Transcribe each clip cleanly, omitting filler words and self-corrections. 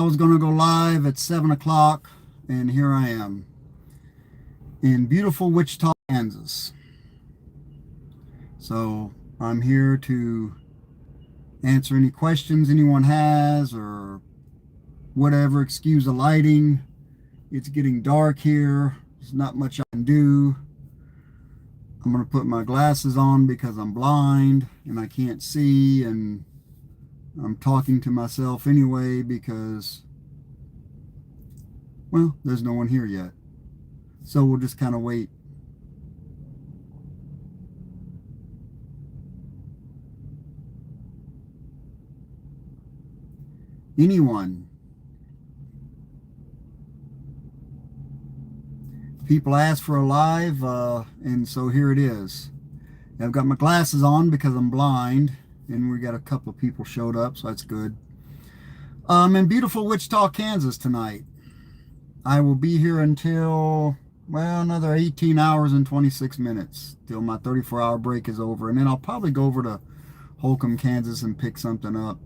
I was going to go live at 7 o'clock, and here I am in beautiful Wichita, Kansas. So I'm here to answer any questions anyone has or whatever. Excuse the lighting. It's getting dark here. There's not much I can do. I'm going to put my glasses on because I'm blind and I can't see, and I'm talking to myself anyway because, well, there's no one here yet. So we'll just kind of wait. Anyone? People ask for a live, and so here it is. I've got my glasses on because I'm blind, and we got a couple of people showed up, so that's good. I'm in beautiful Wichita, Kansas tonight. I will be here until, well, another 18 hours and 26 minutes till my 34-hour break is over, and then I'll probably go over to Holcomb, Kansas and pick something up.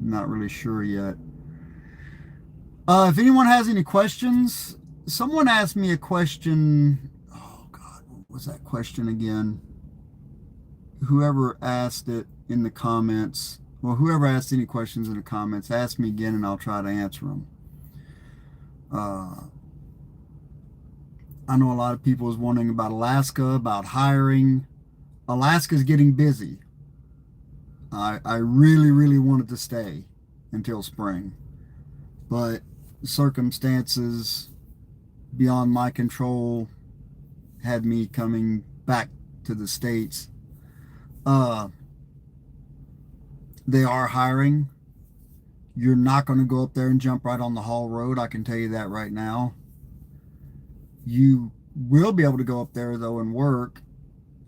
Not really sure yet. If anyone has any questions, someone asked me a question. Oh God, what was that question again? Whoever asked it in the comments, well, whoever asked any questions in the comments, ask me again and I'll try to answer them. I know a lot of people is wondering about Alaska, about hiring. Alaska's getting busy. I really, really wanted to stay until spring, but circumstances beyond my control had me coming back to the States. They are hiring. You're not going to go up there and jump right on the Hall Road. I can tell you that right now. You will be able to go up there though and work,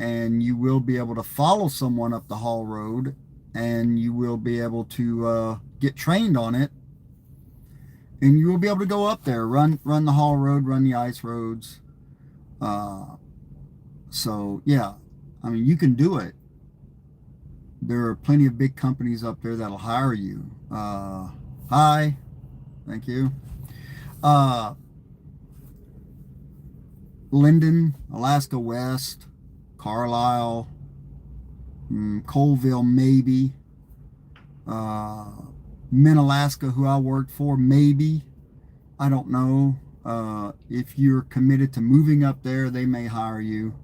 and you will be able to follow someone up the Hall Road, and you will be able to get trained on it, and you will be able to go up there, run the Hall Road, run the ice roads. So yeah, I mean, you can do it. There are plenty of big companies up there that'll hire you. Hi, thank you. Linden, Alaska West, Carlisle, Colville, maybe. Min, Alaska, who I worked for, maybe. I don't know. If you're committed to moving up there, they may hire you.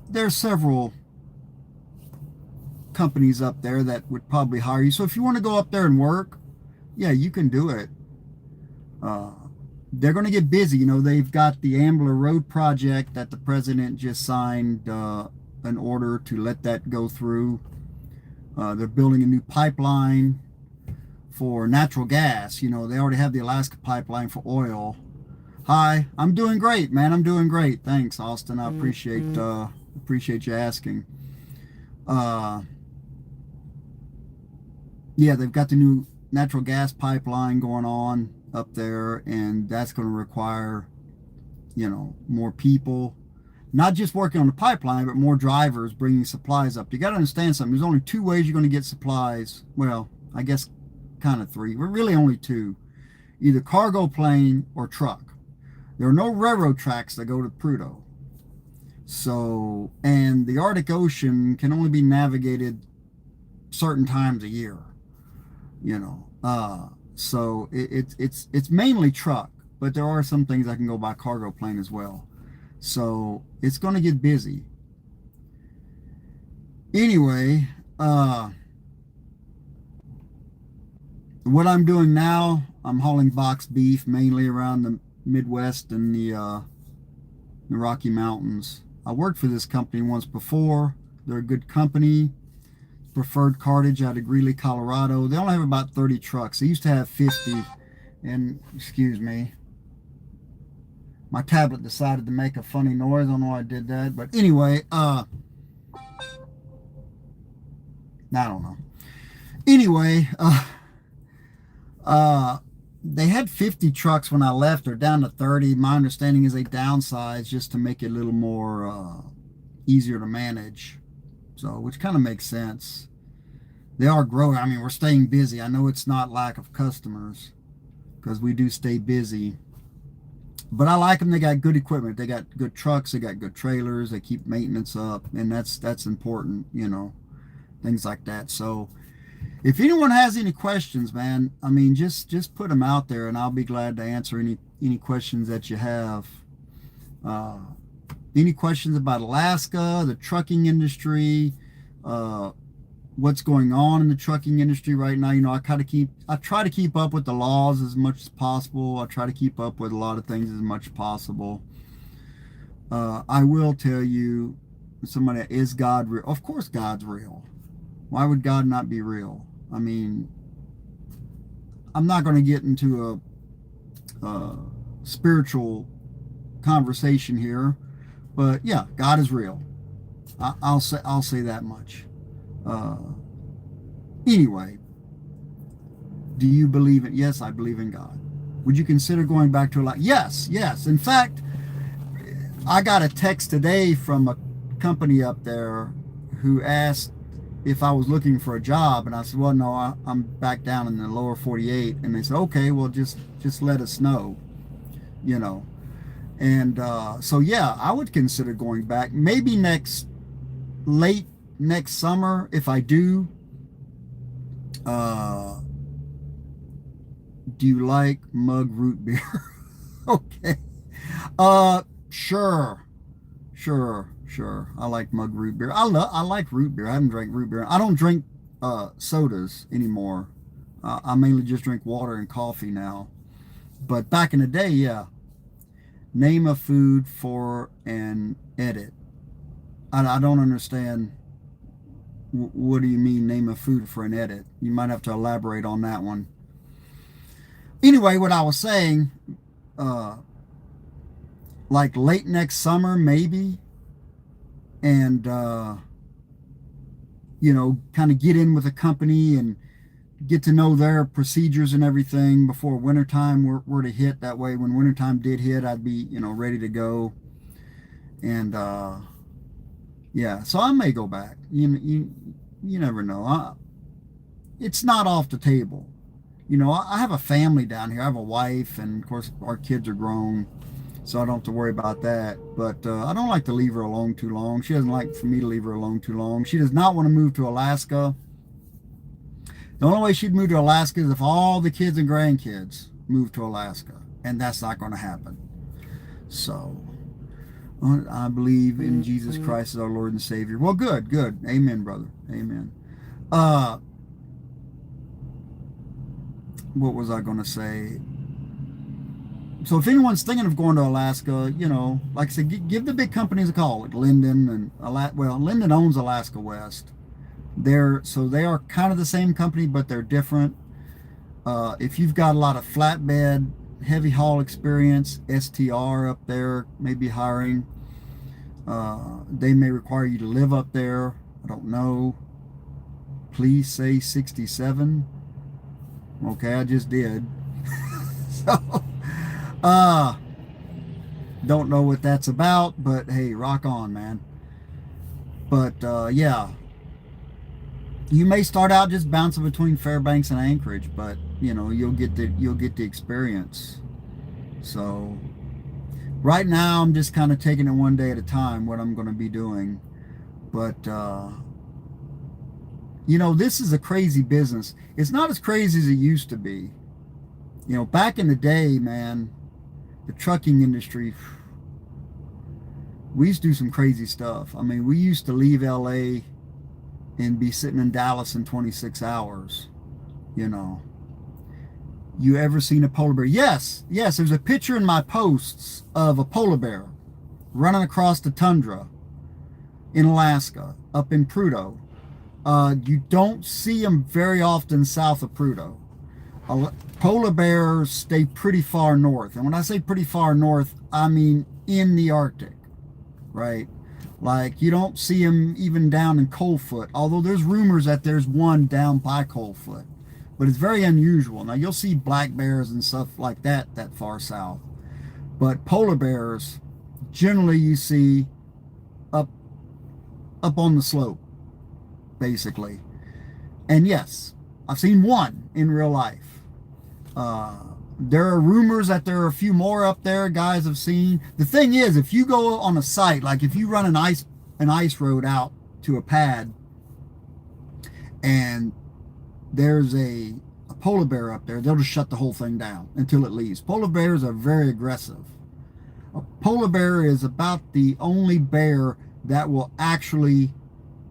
There's several companies up there that would probably hire you. So if you want to go up there and work, yeah, you can do it. They're going to get busy. You know, they've got the Ambler Road project that the president just signed an order to let that go through. They're building a new pipeline for natural gas. You know, they already have the Alaska pipeline for oil. Hi, I'm doing great, man. I'm doing great. Thanks, Austin. I appreciate you asking. Yeah, they've got the new natural gas pipeline going on up there, and that's going to require, you know, more people, not just working on the pipeline, but more drivers bringing supplies up. You got to understand something. There's only two ways you're going to get supplies. Well, I guess kind of three, but really only two: either cargo plane or truck. There are no railroad tracks that go to Prudhoe. So, and the Arctic Ocean can only be navigated certain times a year, you know. So it's mainly truck, but there are some things that can go by cargo plane as well. So it's going to get busy. Anyway, what I'm doing now, I'm hauling boxed beef mainly around the Midwest and the Rocky Mountains. I worked for this company once before. They're a good company. Preferred Cartage out of Greeley, Colorado. They only have about 30 trucks. They used to have 50. And, excuse me, my tablet decided to make a funny noise. I don't know why I did that. But anyway, I don't know. Anyway, they had 50 trucks when I left. They're down to 30. My understanding is they downsized just to make it a little more easier to manage. So, which kind of makes sense. They are growing. I mean, we're staying busy. I know it's not lack of customers because we do stay busy. But I like them. They got good equipment. They got good trucks. They got good trailers. They keep maintenance up, and that's important, things like that. So if anyone has any questions, man, I mean, just put them out there, and I'll be glad to answer any questions that you have. Uh, any questions about Alaska, the trucking industry, what's going on in the trucking industry right now? I try to keep up with the laws as much as possible. I try to keep up with a lot of things as much as possible. I will tell you, somebody, is God real? Of course God's real. Why would God not be real? I mean, I'm not going to get into a spiritual conversation here, but yeah, God is real. I'll say that much. Anyway, do you believe it? Yes, I believe in God. Would you consider going back to a life? Yes. In fact, I got a text today from a company up there who asked if I was looking for a job, and I said, well, no, I'm back down in the lower 48. And they said, okay, well, just let us know, And so yeah, I would consider going back. Maybe late next summer, if I do. Do you like mug root beer? Okay. Sure. I like mug root beer. I like root beer. I haven't drank root beer. I don't drink sodas anymore. I mainly just drink water and coffee now. But back in the day, yeah. Name a food for an edit. I don't understand. What do you mean, name a food for an edit? You might have to elaborate on that one. Anyway, what I was saying, like late next summer, maybe, and, kind of get in with a company and get to know their procedures and everything before wintertime were to hit. That way, when wintertime did hit, I'd be, ready to go. And, yeah, so I may go back. You never know. It's not off the table. I have a family down here. I have a wife, and of course our kids are grown, so I don't have to worry about that. But I don't like to leave her alone too long. She doesn't like for me to leave her alone too long. She does not want to move to Alaska. The only way she'd move to Alaska is if all the kids and grandkids move to Alaska, and that's not going to happen. So I believe in Jesus Christ as our Lord and Savior. Well, good. Amen, brother. Amen. What was I going to say? So if anyone's thinking of going to Alaska, like I said, give the big companies a call, like Linden Linden owns Alaska West. They are kind of the same company, but they're different. If you've got a lot of flatbed, heavy haul experience, STR up there may be hiring. They may require you to live up there. I don't know. Please say 67. Okay, I just did. So, don't know what that's about, but hey, rock on, man. But yeah, you may start out just bouncing between Fairbanks and Anchorage, but you'll get the experience. So right now I'm just kind of taking it one day at a time, what I'm going to be doing. But this is a crazy business. It's not as crazy as it used to be. Back in the day, man, the trucking industry, we used to do some crazy stuff. I mean, we used to leave LA and be sitting in Dallas in 26 hours. You ever seen a polar bear? Yes, there's a picture in my posts of a polar bear running across the tundra in Alaska, up in Prudhoe. You don't see them very often south of Prudhoe. Polar bears stay pretty far north. And when I say pretty far north, I mean in the Arctic, right? Like, you don't see them even down in Coldfoot, although there's rumors that there's one down by Coldfoot. But it's very unusual. Now, you'll see black bears and stuff like that far south. But polar bears, generally you see up on the slope, basically. And yes, I've seen one in real life. There are rumors that there are a few more up there guys have seen. The thing is, if you go on a site, like if you run an ice road out to a pad and there's a polar bear up there, they'll just shut the whole thing down until it leaves. Polar bears are very aggressive. A polar bear is about the only bear that will actually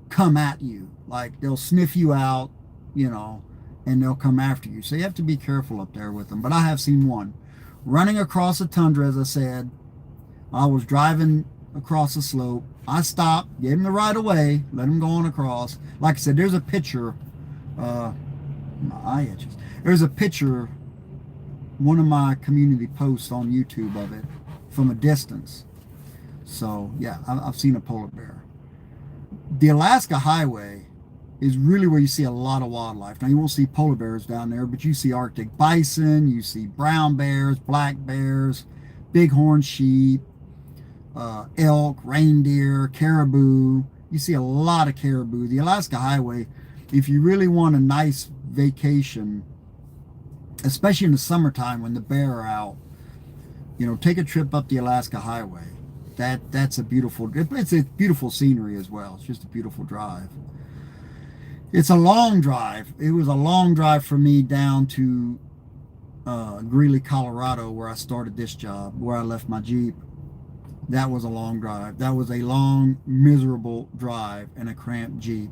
come at you. Like they'll sniff you out, you know, and they'll come after you. So you have to be careful up there with them. But I have seen one running across a tundra, as I said. I was driving across the slope. I stopped, gave him the right of way, let him go on across. Like I said, there's a picture. My eye itches. There's a picture, one of my community posts on YouTube of it from a distance. So yeah, I've seen a polar bear. The Alaska Highway is really where you see a lot of wildlife. Now you won't see polar bears down there, but you see Arctic bison, you see brown bears, black bears, bighorn sheep, elk, reindeer, caribou. You see a lot of caribou. The Alaska Highway, if you really want a nice vacation, especially in the summertime when the bear are out, you know, take a trip up the Alaska Highway. That's a beautiful, it's a beautiful scenery as well. It's just a beautiful drive. It's a long drive. It was a long drive for me down to Greeley, Colorado, where I started this job, where I left my Jeep. That was a long drive. That was a long, miserable drive in a cramped Jeep.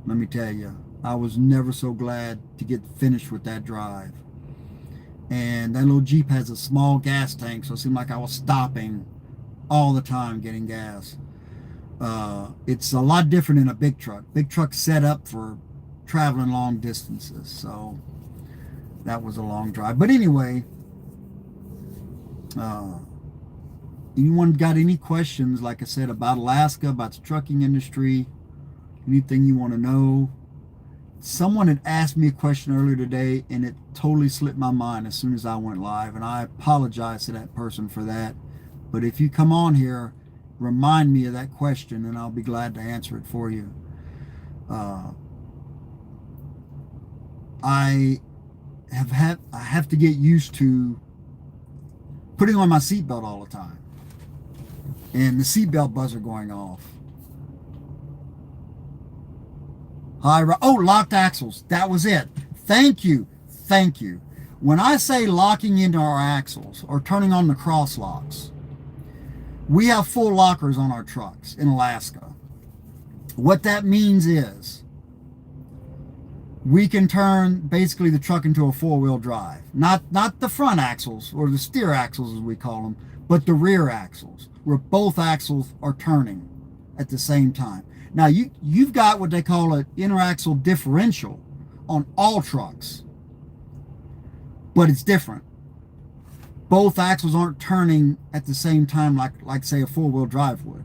Let me tell you, I was never so glad to get finished with that drive. And that little Jeep has a small gas tank, so it seemed like I was stopping all the time getting gas. It's a lot different in a big truck. Big truck's set up for traveling long distances, so that was a long drive. But anyway, anyone got any questions, like I said, about Alaska, about the trucking industry, anything you want to know? Someone had asked me a question earlier today, and it totally slipped my mind as soon as I went live, and I apologize to that person for that. But if you come on here, remind me of that question, and I'll be glad to answer it for you. I have to get used to putting on my seatbelt all the time, and the seatbelt buzzer going off. Oh, locked axles. That was it. Thank you. Thank you. When I say locking into our axles or turning on the cross locks, we have full lockers on our trucks in Alaska. What that means is we can turn basically the truck into a four-wheel drive. Not the front axles or the steer axles as we call them, but the rear axles, where both axles are turning at the same time. Now you've got what they call an interaxle differential on all trucks, but it's different. Both axles aren't turning at the same time like say a four-wheel drive would.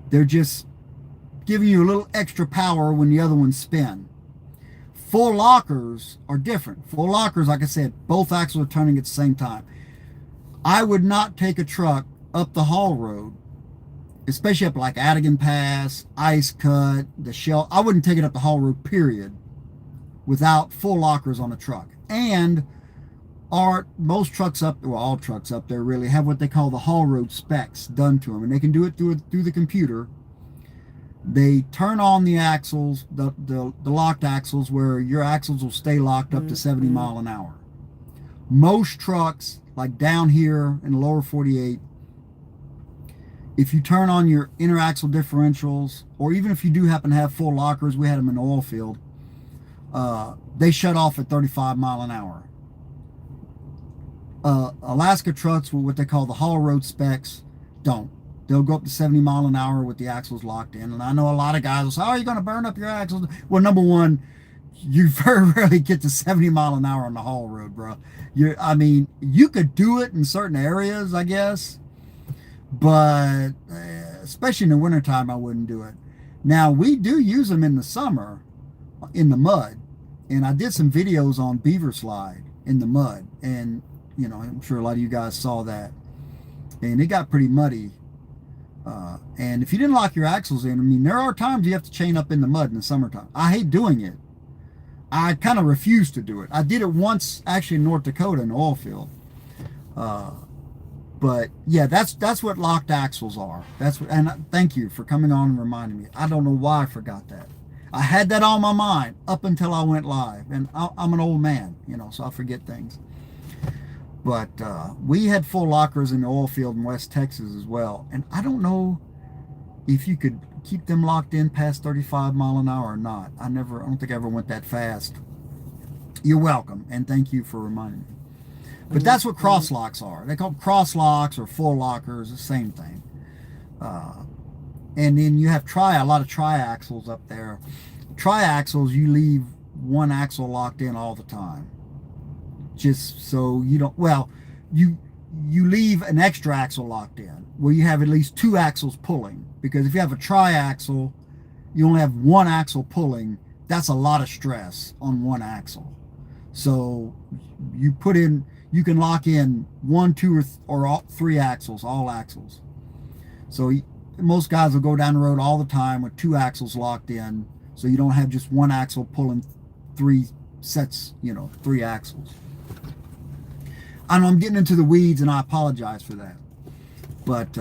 They're just giving you a little extra power when the other ones spin. Full lockers are different. Full lockers, like I said, both axles are turning at the same time. I would not take a truck up the haul road, especially up like Adigan Pass, Ice Cut, the Shell. I wouldn't take it up the haul road, period, without full lockers on a truck. And most trucks up, well, all trucks up there really have what they call the haul road specs done to them, and they can do it through the computer. They turn on the axles, the locked axles, where your axles will stay locked up to 70 mile an hour. Most trucks, like down here in the lower 48, if you turn on your interaxle differentials, or even if you do happen to have full lockers, we had them in the oil field, they shut off at 35 mile an hour. Alaska trucks with what they call the haul road specs don't. They'll go up to 70 mile an hour with the axles locked in. And I know a lot of guys will say, oh, you're going to burn up your axles. Well, number one, you very rarely get to 70 mile an hour on the haul road, bro. I mean, you could do it in certain areas, I guess, but especially in the wintertime, I wouldn't do it. Now, we do use them in the summer in the mud, and I did some videos on Beaver Slide in the mud, and you know, I'm sure a lot of you guys saw that, and it got pretty muddy. And if you didn't lock your axles in, I mean, there are times you have to chain up in the mud in the summertime. I hate doing it, I kind of refused to do it. I did it once, actually, in North Dakota in the oil field. Uh, but yeah, that's what locked axles are. That's what, and thank you for coming on and reminding me. I don't know why I forgot that. I had that on my mind up until I went live, and I'm an old man, you know, so I forget things. But we had full lockers in the oil field in West Texas as well, and I don't know if you could keep them locked in past 35 mile an hour or not. I don't think I ever went that fast. You're welcome, and thank you for reminding me. But that's what cross locks are. They call them cross locks or full lockers, the same thing. And then you have a lot of triaxles up there. Triaxles, you leave one axle locked in all the time, just so you don't. Well, you leave an extra axle locked in, where you have at least two axles pulling. Because if you have a triaxle, you only have one axle pulling. That's a lot of stress on one axle. So you can lock in one, two, or all, three axles, all axles. So most guys will go down the road all the time with two axles locked in, so you don't have just one axle pulling three sets, three axles. I know I'm getting into the weeds, and I apologize for that. But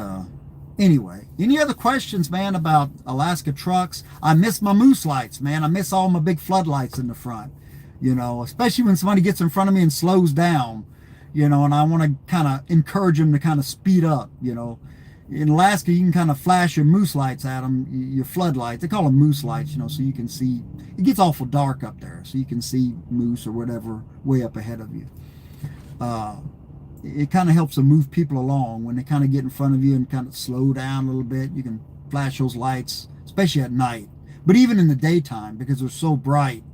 anyway, any other questions, man, about Alaska trucks? I miss my moose lights, man. I miss all my big floodlights in the front, especially when somebody gets in front of me and slows down, and I want to kind of encourage them to kind of speed up, In Alaska, you can kind of flash your moose lights at them, your floodlights. They call them moose lights, so you can see. It gets awful dark up there, so you can see moose or whatever way up ahead of you. It kind of helps to move people along when they kind of get in front of you and kind of slow down a little bit. You can flash those lights, especially at night. But even in the daytime, because they're so bright,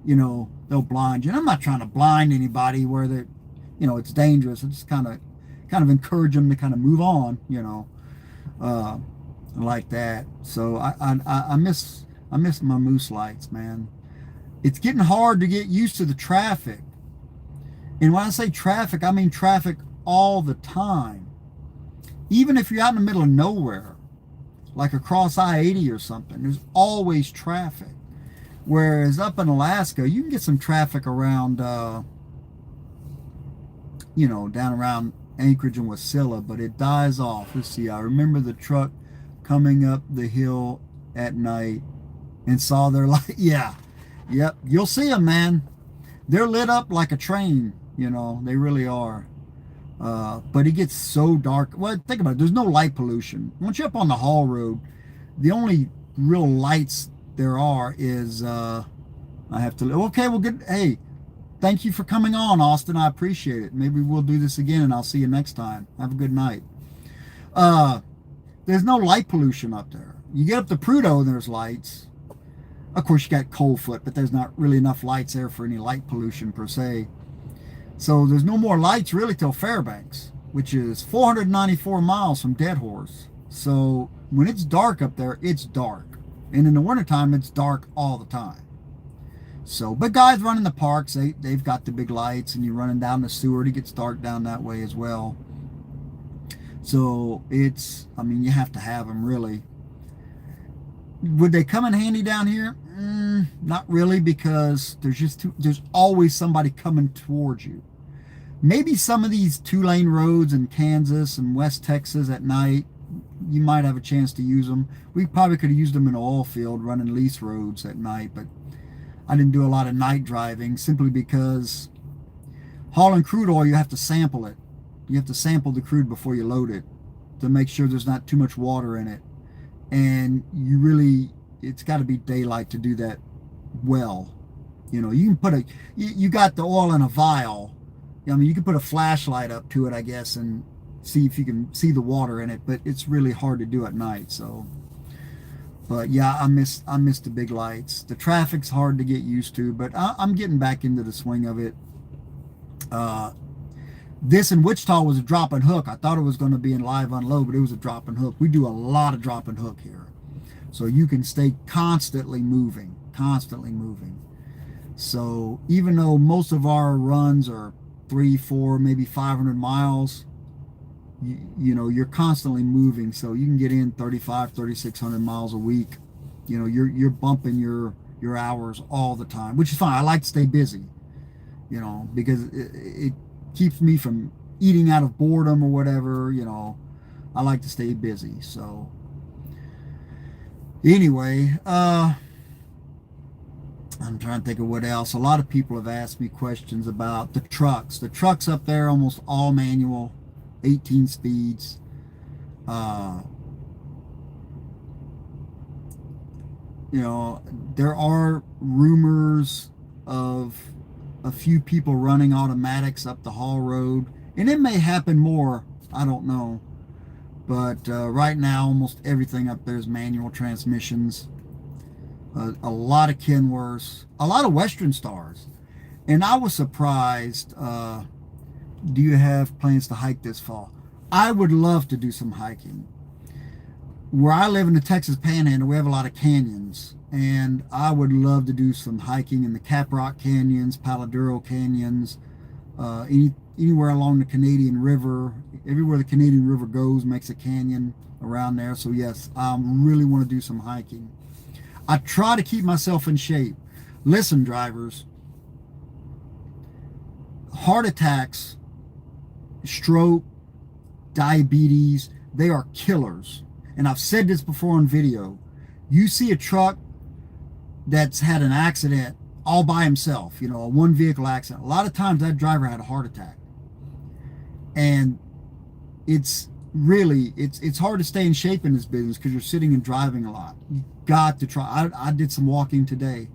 they'll blind you. And I'm not trying to blind anybody where they, it's dangerous. I just kind of encourage them to kind of move on, like that. So I miss my moose lights, man. It's getting hard to get used to the traffic. And when I say traffic, I mean traffic all the time. Even if you're out in the middle of nowhere, like across I-80 or something, there's always traffic. Whereas up in Alaska, you can get some traffic around, down around Anchorage and Wasilla, but it dies off. Let's see, I remember the truck coming up the hill at night and saw their light. Yeah, yep, you'll see them, man. They're lit up like a train. They really are. But it gets so dark. Well, think about it. There's no light pollution. Once you're up on the haul road, the only real lights there are is, I have to, okay, well, good. Hey, thank you for coming on, Austin. I appreciate it. Maybe we'll do this again, and I'll see you next time. Have a good night. There's no light pollution up there. You get up to Prudhoe, and there's lights. Of course, you got Coldfoot, but there's not really enough lights there for any light pollution per se. So there's no more lights really till Fairbanks, which is 494 miles from Dead Horse. So when it's dark up there, it's dark. And in the wintertime, it's dark all the time. So, but guys running the parks, they've got the big lights, and you're running down the Seward, it gets dark down that way as well. So you have to have them really. Would they come in handy down here? Not really, because there's always somebody coming towards you. Maybe some of these 2-lane roads in Kansas and West Texas at night, you might have a chance to use them. We probably could have used them in an oil field running lease roads at night, but I didn't do a lot of night driving simply because hauling crude oil, you have to sample it. You have to sample the crude before you load it to make sure there's not too much water in it. And it's got to be daylight to do that well. You can you got the oil in a vial. You can put a flashlight up to it, I guess, and see if you can see the water in it, but it's really hard to do at night. So, but yeah, I miss the big lights. The traffic's hard to get used to, but I'm getting back into the swing of it. This in Wichita was a drop and hook. I thought it was going to be in live unload, but it was a drop and hook. We do a lot of drop and hook here. So you can stay constantly moving. So even though most of our runs are 3, 4, maybe 500 miles, you're constantly moving. So you can get in 3,600 miles a week. You're bumping your your hours all the time, which is fine. I like to stay busy, you know, because it keeps me from eating out of boredom or whatever, you know. I like to stay busy. So anyway, I'm trying to think of what else. A lot of people have asked me questions about the trucks. The trucks up there, almost all manual, 18 speeds. You know, there are rumors of a few people running automatics up the haul road, and it may happen more. I don't know. But right now, almost everything up there is manual transmissions. A lot of Kenworths, a lot of Western Stars. And I was surprised. Do you have plans to hike this fall? I would love to do some hiking. Where I live in the Texas Panhandle, we have a lot of canyons. And I would love to do some hiking in the Caprock Canyons, Paladuro Canyons, anywhere along the Canadian River. Everywhere the Canadian River goes makes a canyon around there. So yes, I really want to do some hiking. I try to keep myself in shape. Listen, drivers, heart attacks, stroke, diabetes, they are killers. And I've said this before on video. You see a truck that's had an accident all by himself, you know, a one vehicle accident. A lot of times that driver had a heart attack. And it's really, it's hard to stay in shape in this business because you're sitting and driving a lot. You got to try. I did some walking today.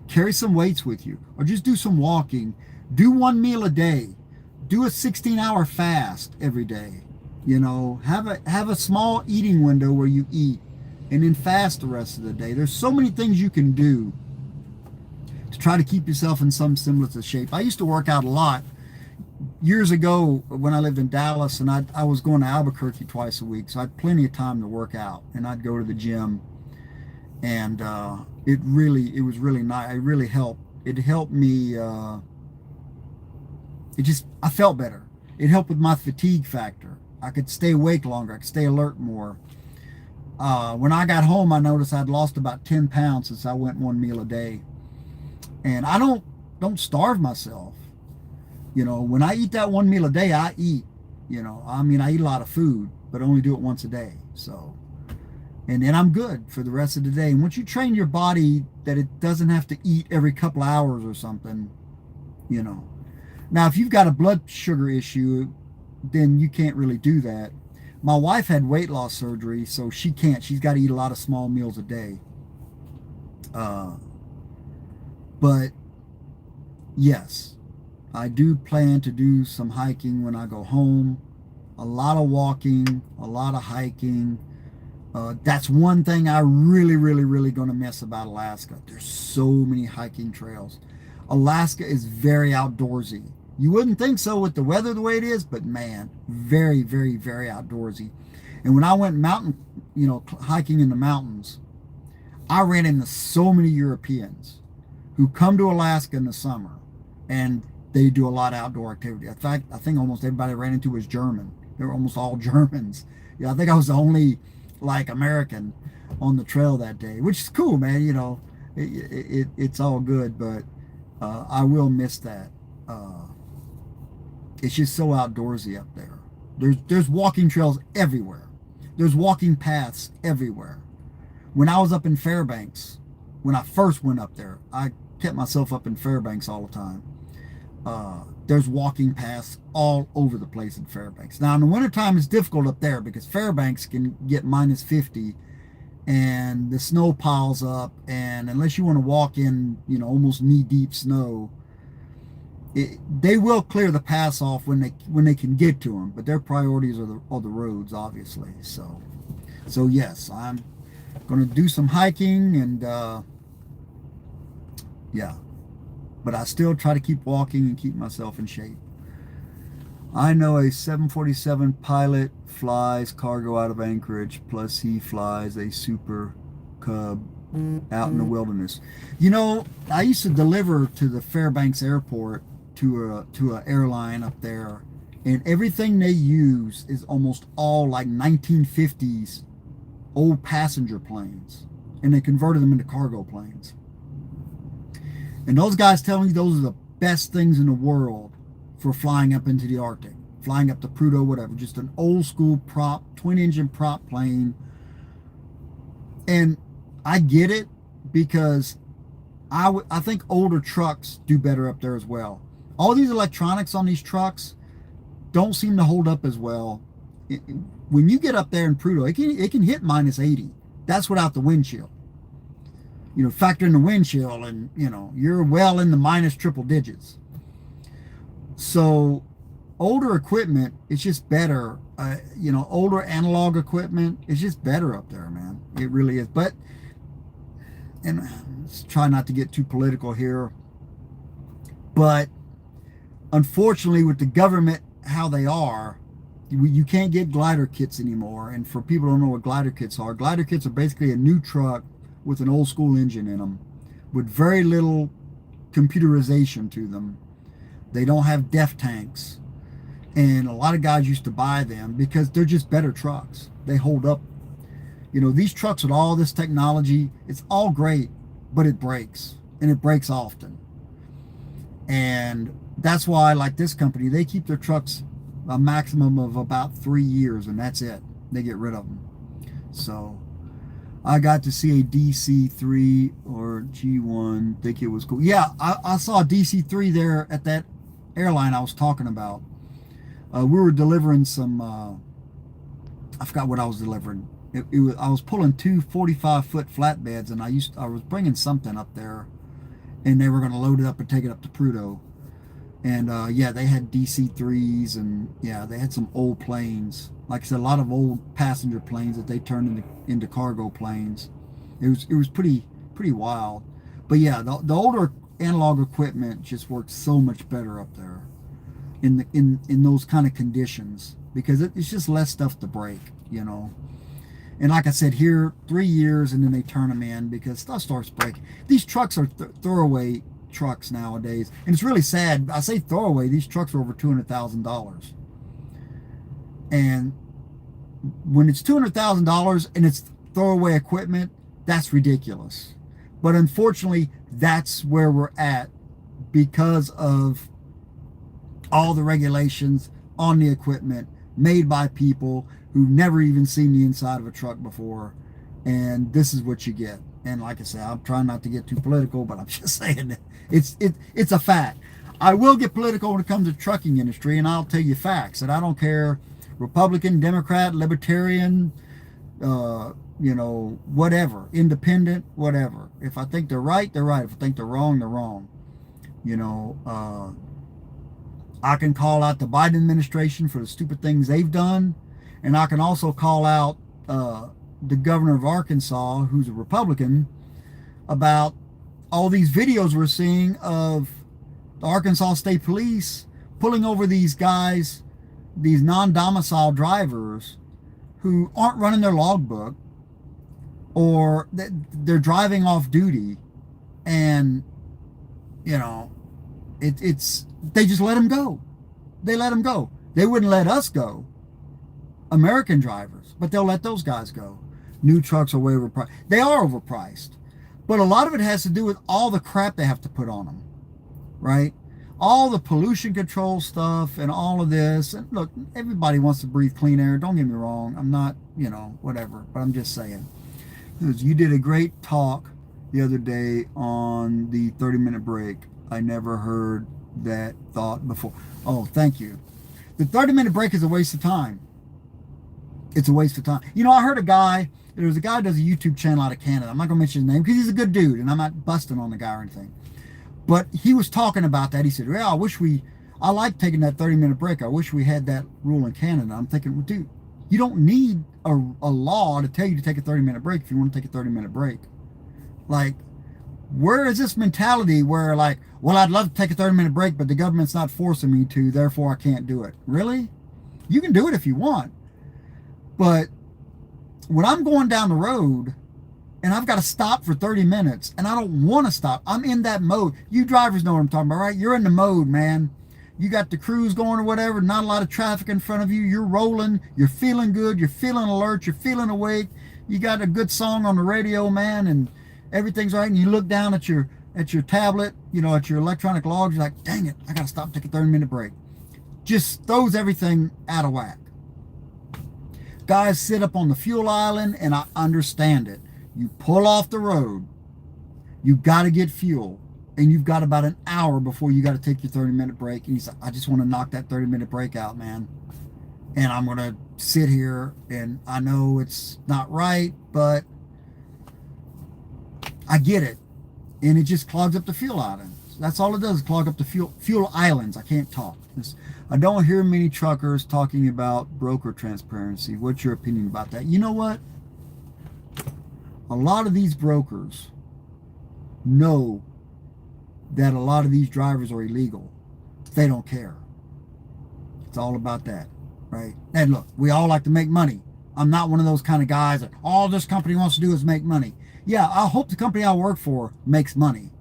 Carry some weights with you, or just do some walking. Do one meal a day. Do a 16-hour fast every day. You know, have a small eating window where you eat, and then fast the rest of the day. There's so many things you can do to try to keep yourself in some semblance of shape. I used to work out a lot years ago when I lived in Dallas, and I was going to Albuquerque twice a week, so I had plenty of time to work out, and I'd go to the gym, and it was really nice. It really helped. It helped me. I felt better. It helped with my fatigue factor. I could stay awake longer. I could stay alert more. When I got home, I noticed I'd lost about 10 pounds since I went one meal a day. And I don't starve myself. You know, when I eat that one meal a day, I eat. You know, I mean, I eat a lot of food, but only do it once a day. So, and then I'm good for the rest of the day. And once you train your body that it doesn't have to eat every couple hours or something, you know. Now, if you've got a blood sugar issue, then you can't really do that. My wife had weight loss surgery, so she can't. She's got to eat a lot of small meals a day. But yes, I do plan to do some hiking when I go home. A lot of walking, a lot of hiking. That's one thing I really going to miss about Alaska. There's so many hiking trails. Alaska is very outdoorsy. You wouldn't think so with the weather the way it is, but man, very outdoorsy. And when I went hiking in the mountains, I ran into so many Europeans who come to Alaska in the summer, and they do a lot of outdoor activity. In fact, I think almost everybody I ran into was German. They were almost all Germans. Yeah, I think I was the only American on the trail that day, which is cool, man. You know, it's all good, but I will miss that. It's just so outdoorsy up there. There's walking trails everywhere. There's walking paths everywhere. When I was up in Fairbanks, when I first went up there, I kept myself up in Fairbanks all the time. There's walking paths all over the place in Fairbanks. Now in the wintertime it's difficult up there because Fairbanks can get minus 50 and the snow piles up, and unless you want to walk in, you know, almost knee-deep snow, they will clear the pass off when they can get to them, but their priorities are the roads, obviously. So yes, I'm going to do some hiking, and yeah, but I still try to keep walking and keep myself in shape. I know a 747 pilot flies cargo out of Anchorage, plus he flies a Super Cub out in the wilderness. You know, I used to deliver to the Fairbanks Airport to a airline up there, and everything they use is almost all like 1950s old passenger planes. and they converted them into cargo planes. And those guys tell me those are the best things in the world for flying up into the Arctic, flying up to Prudhoe, whatever. Just an old school prop, twin engine prop plane. And I get it, because I think older trucks do better up there as well. All these electronics on these trucks don't seem to hold up as well. When you get up there in Prudhoe, it can hit minus 80. That's without the wind chill. You know, factor in the wind chill, and you know, you're well in the minus triple digits. So older equipment, it's just better. You know, older analog equipment, it's just better up there, man. It really is. But, and let's try not to get too political here, but unfortunately with the government, how they are, you can't get glider kits anymore. And for people who don't know what glider kits are basically a new truck with an old school engine in them, with very little computerization to them. They don't have DEF tanks. And a lot of guys used to buy them because they're just better trucks. They hold up. You know, these trucks with all this technology, it's all great, but it breaks, and it breaks often. And that's why, like this company, they keep their trucks a maximum of about 3 years, and that's it. They get rid of them. So I got to see a DC-3 or G1. I think it was cool. Yeah, I saw a DC-3 there at that airline I was talking about. We were delivering some, I forgot what I was delivering. I was pulling two 45-foot flatbeds, and I was bringing something up there, and they were going to load it up and take it up to Prudhoe. And yeah, they had DC-3s, and yeah, they had some old planes. Like I said, a lot of old passenger planes that they turned into cargo planes. It was pretty wild. But yeah, the older analog equipment just works so much better up there in those kind of conditions, because it's just less stuff to break, you know. And like I said, here 3 years, and then they turn them in because stuff starts breaking. These trucks are throwaway trucks nowadays, and it's really sad. I say throwaway, these trucks are over $200,000, and when it's $200,000 and it's throwaway equipment, that's ridiculous. But unfortunately, that's where we're at because of all the regulations on the equipment made by people who've never even seen the inside of a truck before, and this is what you get. And like I said, I'm trying not to get too political, but I'm just saying it's a fact. I will get political when it comes to the trucking industry, and I'll tell you facts. And I don't care, Republican, Democrat, Libertarian, you know, whatever, independent, whatever. If I think they're right, they're right. If I think they're wrong, they're wrong. You know, I can call out the Biden administration for the stupid things they've done, and I can also call out the governor of Arkansas, who's a Republican, about all these videos we're seeing of the Arkansas State Police pulling over these guys, these non-domicile drivers who aren't running their logbook, or they're driving off duty, and you know, it's they just let them go. They let them go. They wouldn't let us go, American drivers, but they'll let those guys go. New trucks are way overpriced. They are overpriced, but a lot of it has to do with all the crap they have to put on them, right? All the pollution control stuff and all of this. And look, everybody wants to breathe clean air. Don't get me wrong. I'm not, you know, whatever, but I'm just saying. You did a great talk the other day on the 30-minute break. I never heard that thought before. Oh, thank you. The 30-minute break is a waste of time. It's a waste of time. You know, I heard there was a guy who does a YouTube channel out of Canada. I'm not going to mention his name because he's a good dude, and I'm not busting on the guy or anything. But he was talking about that. He said, well, I like taking that 30-minute break. I wish we had that rule in Canada. I'm thinking, well, dude, you don't need a law to tell you to take a 30-minute break if you want to take a 30-minute break. Like, where is this mentality where, like, well, I'd love to take a 30-minute break, but the government's not forcing me to, therefore I can't do it. Really? You can do it if you want. But when I'm going down the road and I've got to stop for 30 minutes and I don't want to stop, I'm in that mode. You drivers know what I'm talking about, right? You're in the mode, man. You got the cruise going or whatever, not a lot of traffic in front of you. You're rolling. You're feeling good. You're feeling alert. You're feeling awake. You got a good song on the radio, man, and everything's right, and you look down at your tablet, you know, at your electronic logs, you're like, dang it, I gotta stop, take a 30-minute break. Just throws everything out of whack. Guys sit up on the fuel island, and I understand it. You pull off the road, you got to get fuel, and you've got about an hour before you got to take your 30-minute break. And you say, I just want to knock that 30-minute break out, man. And I'm going to sit here, and I know it's not right, but I get it. And it just clogs up the fuel islands. That's all it does, clog up the fuel islands. I can't talk. I don't hear many truckers talking about broker transparency. What's your opinion about that? You know what? A lot of these brokers know that a lot of these drivers are illegal. They don't care. It's all about that, right? And look, we all like to make money. I'm not one of those kind of guys that all this company wants to do is make money. Yeah, I hope the company I work for makes money,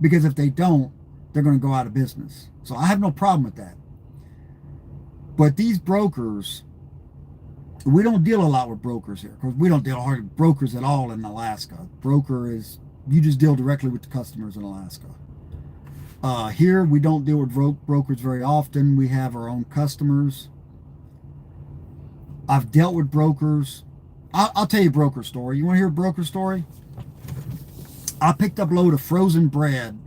because if they don't, they're going to go out of business. So I have no problem with that. But these brokers, we don't deal a lot with brokers here, because we don't deal hardly with brokers at all in Alaska. Broker is, you just deal directly with the customers in Alaska. Here, we don't deal with brokers very often. We have our own customers. I've dealt with brokers. I'll tell you a broker story. You want to hear a broker story? I picked up a load of frozen bread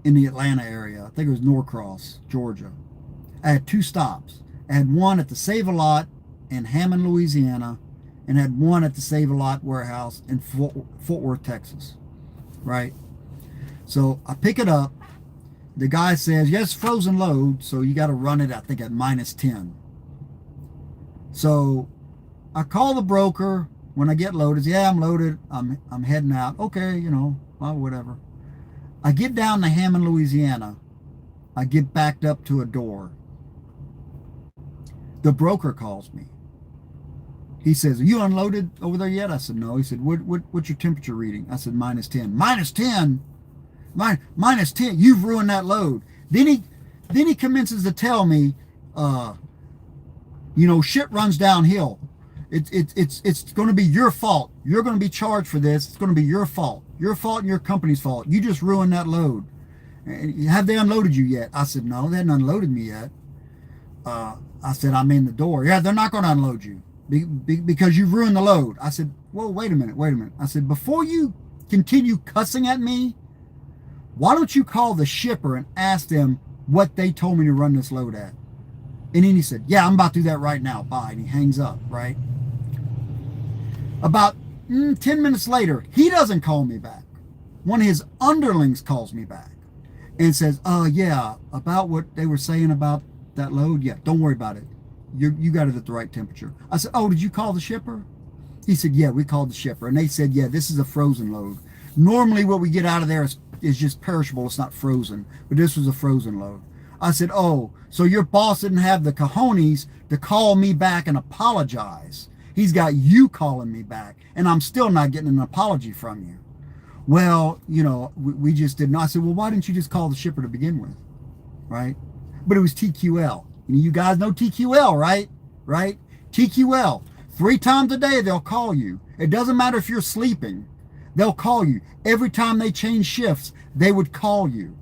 in the Atlanta area. I think it was Norcross, Georgia. I had 2 stops. I had one at the Save-A-Lot in Hammond, Louisiana, and had one at the Save-A-Lot warehouse in Fort Worth, Texas. Right? So I pick it up. The guy says, yes, frozen load, so you got to run it, I think, at -10. So I call the broker when I get loaded. Yeah, I'm loaded. I'm heading out. Okay, you know, well, whatever. I get down to Hammond, Louisiana. I get backed up to a door. The broker calls me. He says, are you unloaded over there yet? I said, no. He said, what's your temperature reading? I said, -10. -10? -10? You've ruined that load. Then he commences to tell me, you know, shit runs downhill. It's going to be your fault. You're going to be charged for this. It's going to be your fault. Your fault and your company's fault. You just ruined that load. Have they unloaded you yet? I said, no, they hadn't unloaded me yet. I said, I'm in the door. Yeah, they're not going to unload you because you've ruined the load. I said, whoa, wait a minute. I said, before you continue cussing at me, why don't you call the shipper and ask them what they told me to run this load at? And then he said, yeah, I'm about to do that right now. Bye. And he hangs up, right? About 10 minutes later, he doesn't call me back. One of his underlings calls me back and says, yeah, about what they were saying about that load. Yeah, don't worry about it. You got it at the right temperature. I said, oh, did you call the shipper? He said, yeah, we called the shipper. And they said, yeah, this is a frozen load. Normally what we get out of there is just perishable. It's not frozen. But this was a frozen load. I said, oh, so your boss didn't have the cojones to call me back and apologize. He's got you calling me back, and I'm still not getting an apology from you. Well, you know, we just didn't. I said, well, why didn't you just call the shipper to begin with, right? But it was TQL. You guys know TQL, right? Right? TQL. 3 times a day, they'll call you. It doesn't matter if you're sleeping. They'll call you. Every time they change shifts, they would call you.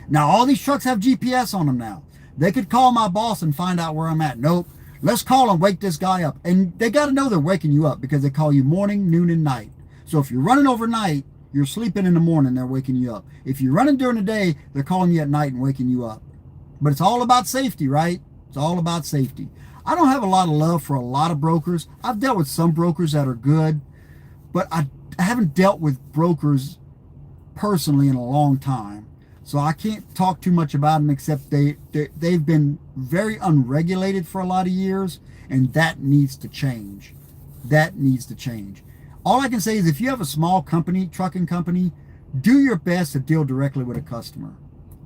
Now, all these trucks have GPS on them now. They could call my boss and find out where I'm at. Nope. Let's call and wake this guy up. And they got to know they're waking you up because they call you morning, noon, and night. So if you're running overnight, you're sleeping in the morning, they're waking you up. If you're running during the day, they're calling you at night and waking you up. But it's all about safety, right? It's all about safety. I don't have a lot of love for a lot of brokers. I've dealt with some brokers that are good, but I haven't dealt with brokers personally in a long time. So I can't talk too much about them, except they've been very unregulated for a lot of years, and that needs to change. That needs to change. All I can say is if you have a small company, trucking company, do your best to deal directly with a customer.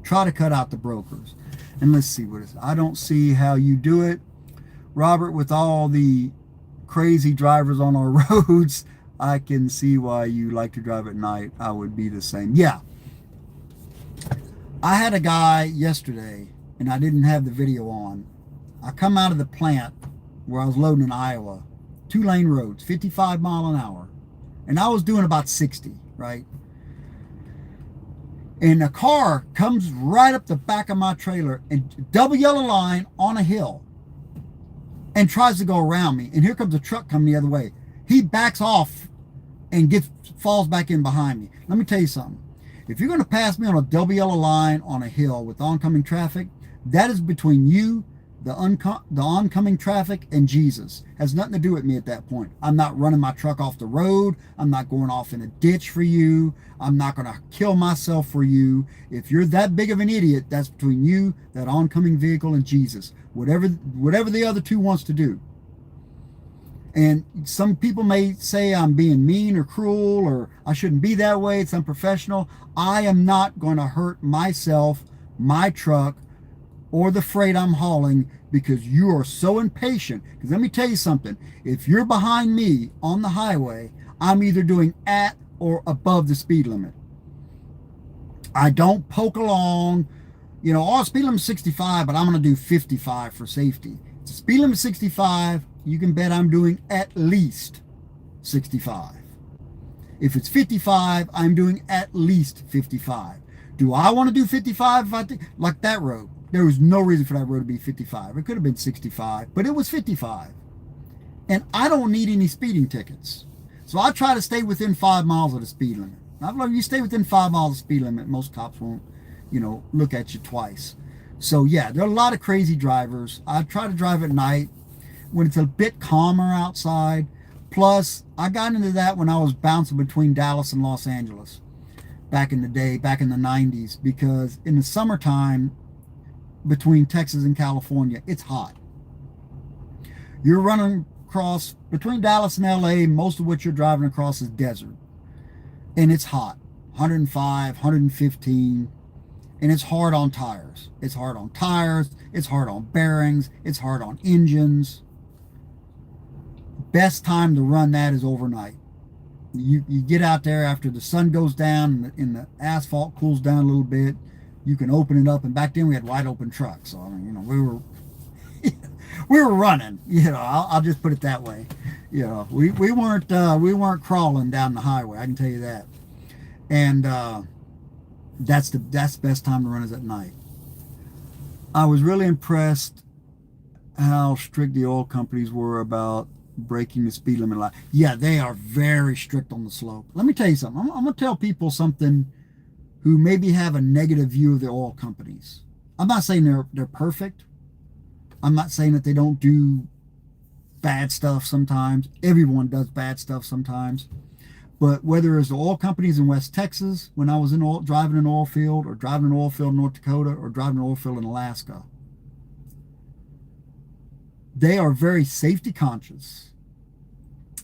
Try to cut out the brokers. And let's see what it is. I don't see how you do it, Robert, with all the crazy drivers on our roads. I can see why you like to drive at night. I would be the same. Yeah. I had a guy yesterday, and I didn't have the video on. I come out of the plant where I was loading in Iowa, 2-lane roads, 55 mile an hour. And I was doing about 60, right? And a car comes right up the back of my trailer and double yellow line on a hill and tries to go around me. And here comes a truck coming the other way. He backs off and falls back in behind me. Let me tell you something. If you're going to pass me on a double yellow line on a hill with oncoming traffic, that is between you, the oncoming traffic, and Jesus. Has nothing to do with me at that point. I'm not running my truck off the road. I'm not going off in a ditch for you. I'm not going to kill myself for you. If you're that big of an idiot, that's between you, that oncoming vehicle, and Jesus. Whatever the other two wants to do. And some people may say I'm being mean or cruel or I shouldn't be that way. It's unprofessional. I am not going to hurt myself, my truck, or the freight I'm hauling because you are so impatient. Because let me tell you something. If you're behind me on the highway, I'm either doing at or above the speed limit. I don't poke along. You know, oh, speed limit 65, but I'm going to do 55 for safety. It's a speed limit 65. You can bet I'm doing at least 65. If it's 55, I'm doing at least 55. Do I want to do 55 if I like that road? There was no reason for that road to be 55. It could have been 65, but it was 55. And I don't need any speeding tickets. So I try to stay within 5 miles of the speed limit. I've learned you stay within 5 miles of the speed limit, most cops won't, look at you twice. So yeah, there are a lot of crazy drivers. I try to drive at night when it's a bit calmer outside. Plus, I got into that when I was bouncing between Dallas and Los Angeles back in the day, back in the 90s, because in the summertime between Texas and California, it's hot. You're running across between Dallas and LA, most of what you're driving across is desert. And it's hot, 105, 115, and it's hard on tires. It's hard on tires, it's hard on bearings, it's hard on engines. Best time to run that is overnight. You get out there after the sun goes down and the asphalt cools down a little bit. You can open it up, and back then we had wide open trucks. So I mean, we were running. I'll just put it that way. We weren't crawling down the highway. I can tell you that. And that's the best time to run is at night. I was really impressed how strict the oil companies were about breaking the speed limit line. Yeah, they are very strict on the slope. Let me tell you something. I'm going to tell people something who maybe have a negative view of the oil companies. I'm not saying they're perfect. I'm not saying that they don't do bad stuff sometimes. Everyone does bad stuff sometimes. But whether it's the oil companies in West Texas, when I was driving an oil field, or driving an oil field in North Dakota, or driving an oil field in Alaska, they are very safety conscious.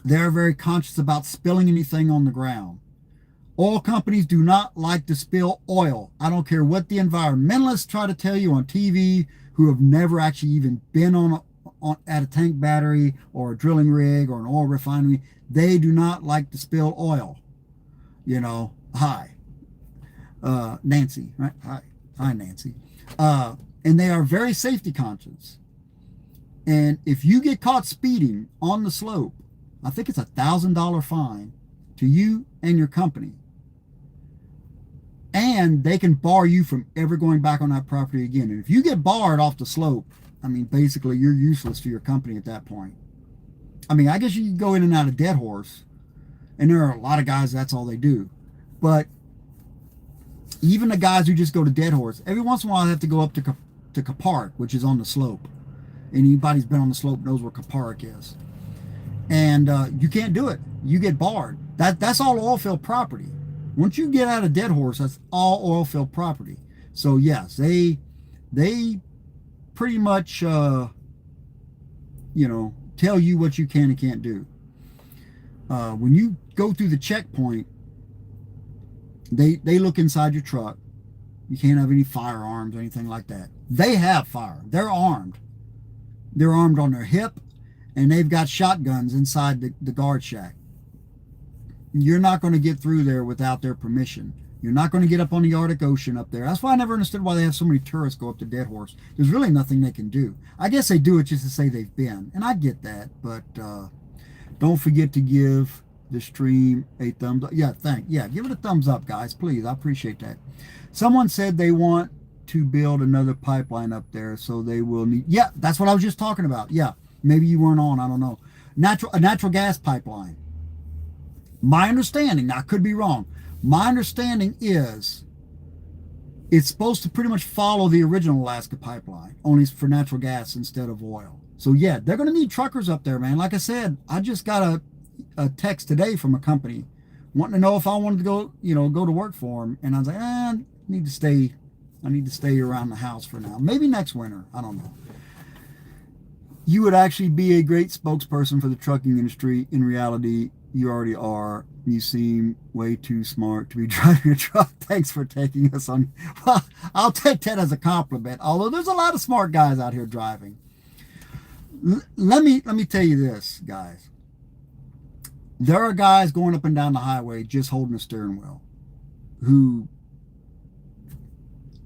They're very conscious about spilling anything on the ground. Oil companies do not like to spill oil. I don't care what the environmentalists try to tell you on TV, who have never actually even been at a tank battery or a drilling rig or an oil refinery. They do not like to spill oil. Hi, Nancy, right? Hi, Nancy. And they are very safety conscious. And if you get caught speeding on the slope, I think it's $1,000 fine to you and your company. And they can bar you from ever going back on that property again. And if you get barred off the slope, I mean, basically you're useless to your company at that point. I mean, I guess you can go in and out of Dead Horse, and there are a lot of guys, that's all they do. But even the guys who just go to Dead Horse, every once in a while they have to go up to Capark, which is on the slope. Anybody who's been on the slope knows where Capark is. And you can't do it. You get barred. That's all oil field property. Once you get out of Dead Horse, that's all oil field property. So yes, they pretty much tell you what you can and can't do. When you go through the checkpoint, they look inside your truck. You can't have any firearms or anything like that. They have fire. They're armed. They're armed on their hip, and they've got shotguns inside the guard shack. You're not going to get through there without their permission. You're not going to get up on the Arctic Ocean up there. That's why I never understood why they have so many tourists go up to Dead Horse. There's really nothing they can do. I guess they do it just to say they've been, and I get that, but Don't forget to give the stream a thumbs up. Yeah, give it a thumbs up, guys, please. I appreciate that. Someone said they want to build another pipeline up there, so they will need. Yeah, that's what I was just talking about. Yeah, maybe you weren't on. I don't know. A natural gas pipeline. My understanding, now I could be wrong. My understanding is it's supposed to pretty much follow the original Alaska pipeline, only for natural gas instead of oil. So yeah, they're going to need truckers up there, man. Like I said, I just got a text today from a company wanting to know if I wanted to go, go to work for them. And I was like, I need to stay around the house for now. Maybe next winter. I don't know. You would actually be a great spokesperson for the trucking industry. In reality, you already are. You seem way too smart to be driving a truck. Thanks for taking us on. Well, I'll take that as a compliment. Although there's a lot of smart guys out here driving. Let me tell you this, guys. There are guys going up and down the highway just holding a steering wheel who,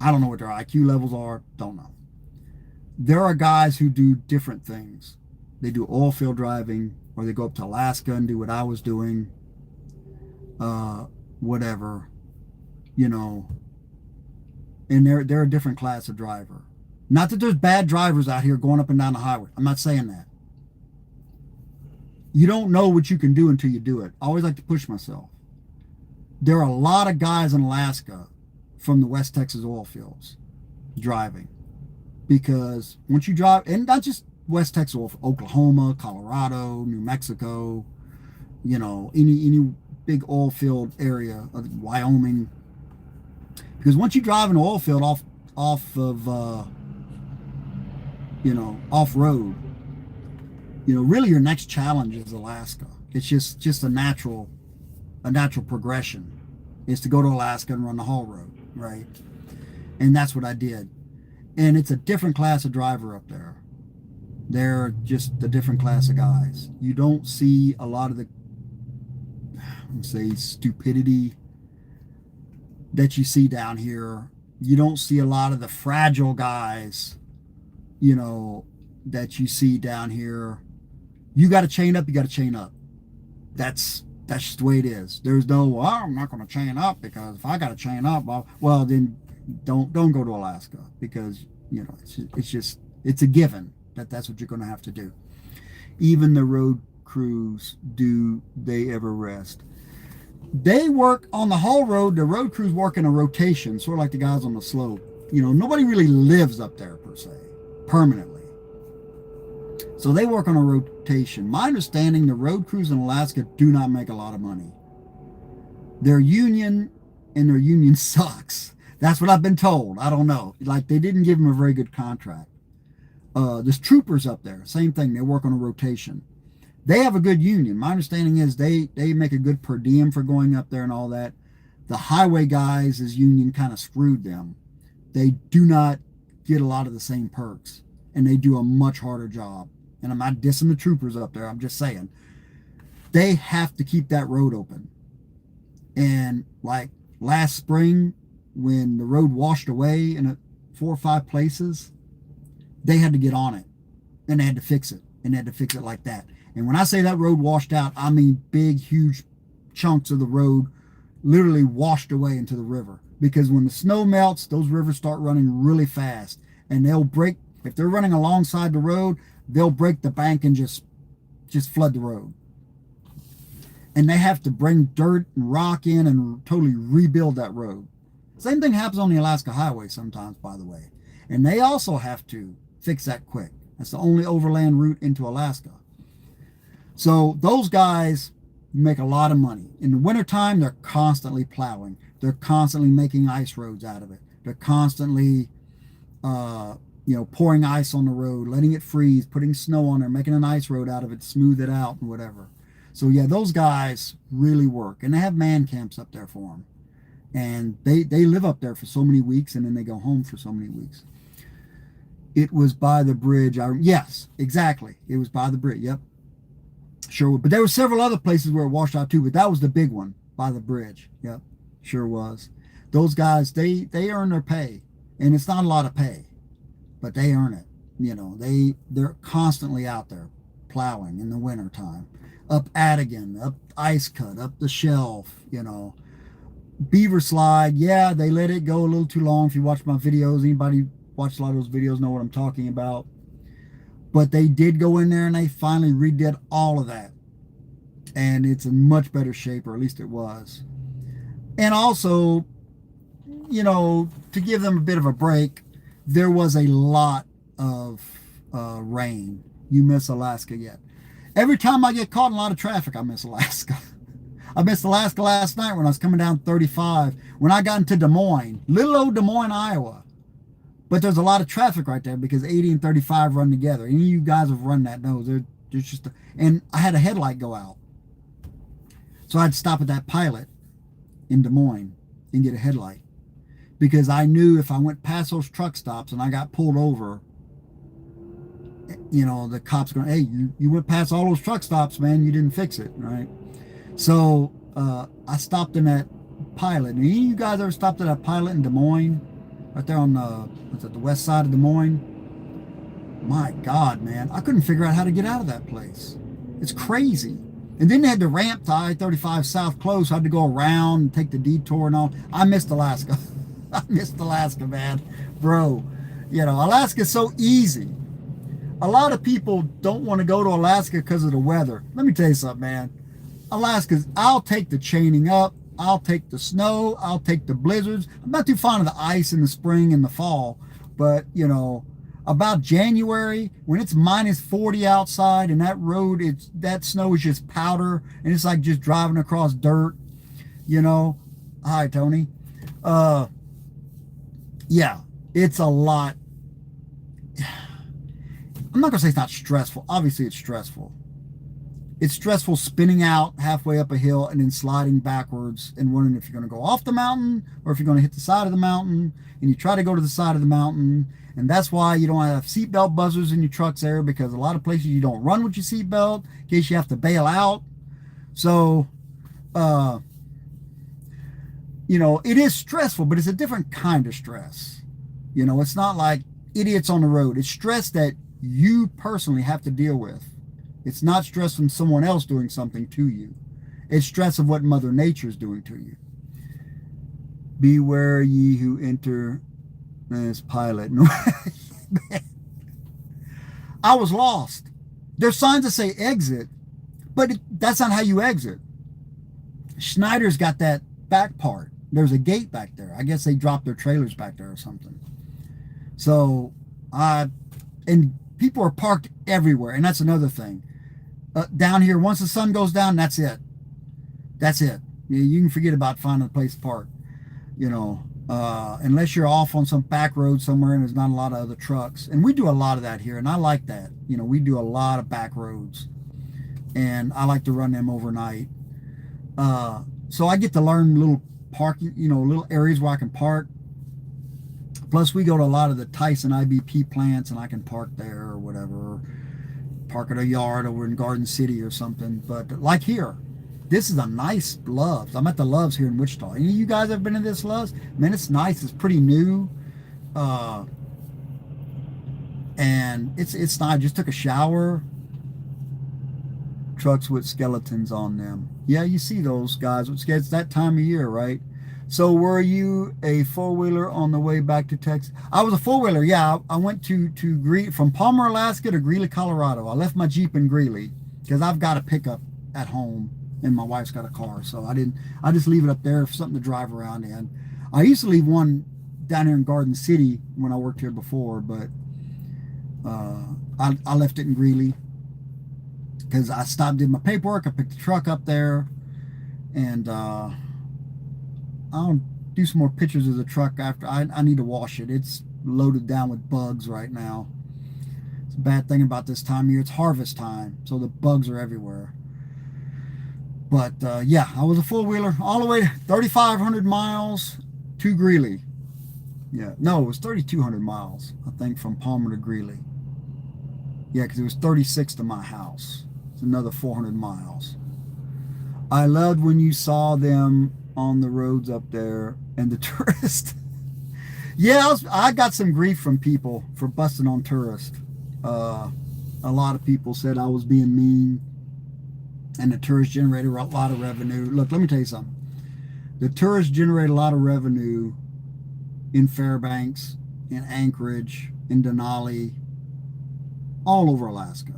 I don't know what their IQ levels are. Don't know. There are guys who do different things. They do oil field driving, or they go up to Alaska and do what I was doing, whatever, and they're a different class of driver. Not that there's bad drivers out here going up and down the highway. I'm not saying that. You don't know what you can do until you do it. I always like to push myself. There are a lot of guys in Alaska from the West Texas oil fields driving, because once you drive, and not just West Texas, Oklahoma, Colorado, New Mexico, any big oil field area, Wyoming. Because once you drive an oil field off of, off road, really your next challenge is Alaska. It's just a natural progression is to go to Alaska and run the haul road, right? And that's what I did. And it's a different class of driver up there. They're just a different class of guys. You don't see a lot of the, stupidity that you see down here. You don't see a lot of the fragile guys, that you see down here. You got to chain up, you got to chain up. That's just the way it is. There's no, well, I'm not going to chain up, because if I got to chain up, well, then don't go to Alaska, because, it's a given that's what you're going to have to do. Even the road crews, do they ever rest? They work on the haul road. The road crews work in a rotation, sort of like the guys on the slope. Nobody really lives up there per se, permanently. So they work on a rotation. My understanding, the road crews in Alaska do not make a lot of money. Their union, and their union sucks. That's what I've been told. I don't know. Like, they didn't give them a very good contract. There's troopers up there. Same thing. They work on a rotation. They have a good union. My understanding is they make a good per diem for going up there and all that. The highway guys' union kind of screwed them. They do not get a lot of the same perks, and they do a much harder job. And I'm not dissing the troopers up there. I'm just saying they have to keep that road open. And like last spring, when the road washed away in 4 or 5 places, they had to get on it, and they had to fix it, and they had to fix it like that. And when I say that road washed out, I mean big, huge chunks of the road literally washed away into the river. Because when the snow melts, those rivers start running really fast, and they'll break. If they're running alongside the road, they'll break the bank and just flood the road. And they have to bring dirt and rock in and totally rebuild that road. Same thing happens on the Alaska Highway sometimes, by the way. And they also have to fix that quick. That's the only overland route into Alaska. So those guys make a lot of money. In the wintertime, they're constantly plowing. They're constantly making ice roads out of it. They're constantly, pouring ice on the road, letting it freeze, putting snow on there, making an ice road out of it, smooth it out and whatever. So yeah, those guys really work. And they have man camps up there for them. And they live up there for so many weeks, and then they go home for so many weeks. It was by the bridge. Yes, exactly. It was by the bridge. Yep. Sure. But there were several other places where it washed out too, but that was the big one, by the bridge. Yep. Sure was. Those guys, they earn their pay, and it's not a lot of pay, but they earn it. They're constantly out there plowing in the wintertime. up Adigan, up Ice Cut, up the Shelf, Beaver Slide. Yeah, they let it go a little too long. If you watch my videos, anybody watch a lot of those videos know what I'm talking about. But they did go in there and they finally redid all of that. And it's in much better shape, or at least it was. And also, to give them a bit of a break, there was a lot of rain. You miss Alaska yet. Every time I get caught in a lot of traffic, I miss Alaska. I missed Alaska last night when I was coming down 35. When I got into Des Moines, little old Des Moines, Iowa. But there's a lot of traffic right there because 80 and 35 run together. Any of you guys have run that knows. There's just and I had a headlight go out. So I had to stop at that Pilot in Des Moines and get a headlight. Because I knew if I went past those truck stops and I got pulled over, the cops going, hey, you went past all those truck stops, man. You didn't fix it, right? So I stopped in that Pilot. And any of you guys ever stopped at that Pilot in Des Moines? Right there on the west side of Des Moines? My God, man. I couldn't figure out how to get out of that place. It's crazy. And then they had the ramp to I-35 South close. I had to go around and take the detour and all. I missed Alaska. I missed Alaska, man. Bro, Alaska's so easy. A lot of people don't want to go to Alaska because of the weather. Let me tell you something, man. I'll take the chaining up. I'll take the snow. I'll take the blizzards. I'm not too fond of the ice in the spring and the fall. But, about January, when it's minus 40 outside and that road, that snow is just powder. And it's like just driving across dirt. Hi, Tony. Yeah, it's a lot. I'm not going to say it's not stressful. Obviously, it's stressful. It's stressful spinning out halfway up a hill and then sliding backwards and wondering if you're going to go off the mountain or if you're going to hit the side of the mountain. And you try to go to the side of the mountain. And that's why you don't have seatbelt buzzers in your trucks there, because a lot of places you don't run with your seatbelt in case you have to bail out. So, it is stressful, but it's a different kind of stress. It's not like idiots on the road. It's stress that you personally have to deal with. It's not stress from someone else doing something to you. It's stress of what Mother Nature is doing to you. Beware ye who enter this Pilot. I was lost. There's signs that say exit, but that's not how you exit. Schneider's got that back part. There's a gate back there. I guess they dropped their trailers back there or something. So, and people are parked everywhere. And that's another thing. Down here, once the sun goes down, that's it. That's it. You can forget about finding a place to park. Unless you're off on some back road somewhere and there's not a lot of other trucks. And we do a lot of that here, and I like that. We do a lot of back roads. And I like to run them overnight. So I get to learn little parking, little areas where I can park. Plus, we go to a lot of the Tyson IBP plants, and I can park there or whatever. Park at a yard over in Garden City or something. But like here, this is a nice Love's. I'm at the Love's here in Wichita. Any of you guys ever been to this Love's? Man, it's nice. It's pretty new. And it's nice. I just took a shower. Trucks with skeletons on them. Yeah, you see those guys. It's that time of year, right? So were you a four-wheeler on the way back to Texas? I was a four-wheeler, yeah. I went from Palmer, Alaska to Greeley, Colorado. I left my Jeep in Greeley because I've got a pickup at home and my wife's got a car. So I just leave it up there for something to drive around in. I used to leave one down here in Garden City when I worked here before, but I left it in Greeley because I stopped, did my paperwork. I picked the truck up there, and I'll do some more pictures of the truck after. I need to wash it. It's loaded down with bugs right now. It's a bad thing about this time of year. It's harvest time, so the bugs are everywhere. But yeah, I was a four-wheeler all the way 3,500 miles to Greeley. Yeah, no, it was 3,200 miles, I think, from Palmer to Greeley. Yeah, because it was 36 to my house. It's another 400 miles. I loved when you saw them on the roads up there and the tourists. Yeah, I got some grief from people for busting on tourists. A lot of people said I was being mean. and the tourists generate a lot of revenue. Look, let me tell you something. The tourists generate a lot of revenue in Fairbanks, in Anchorage, in Denali, all over Alaska.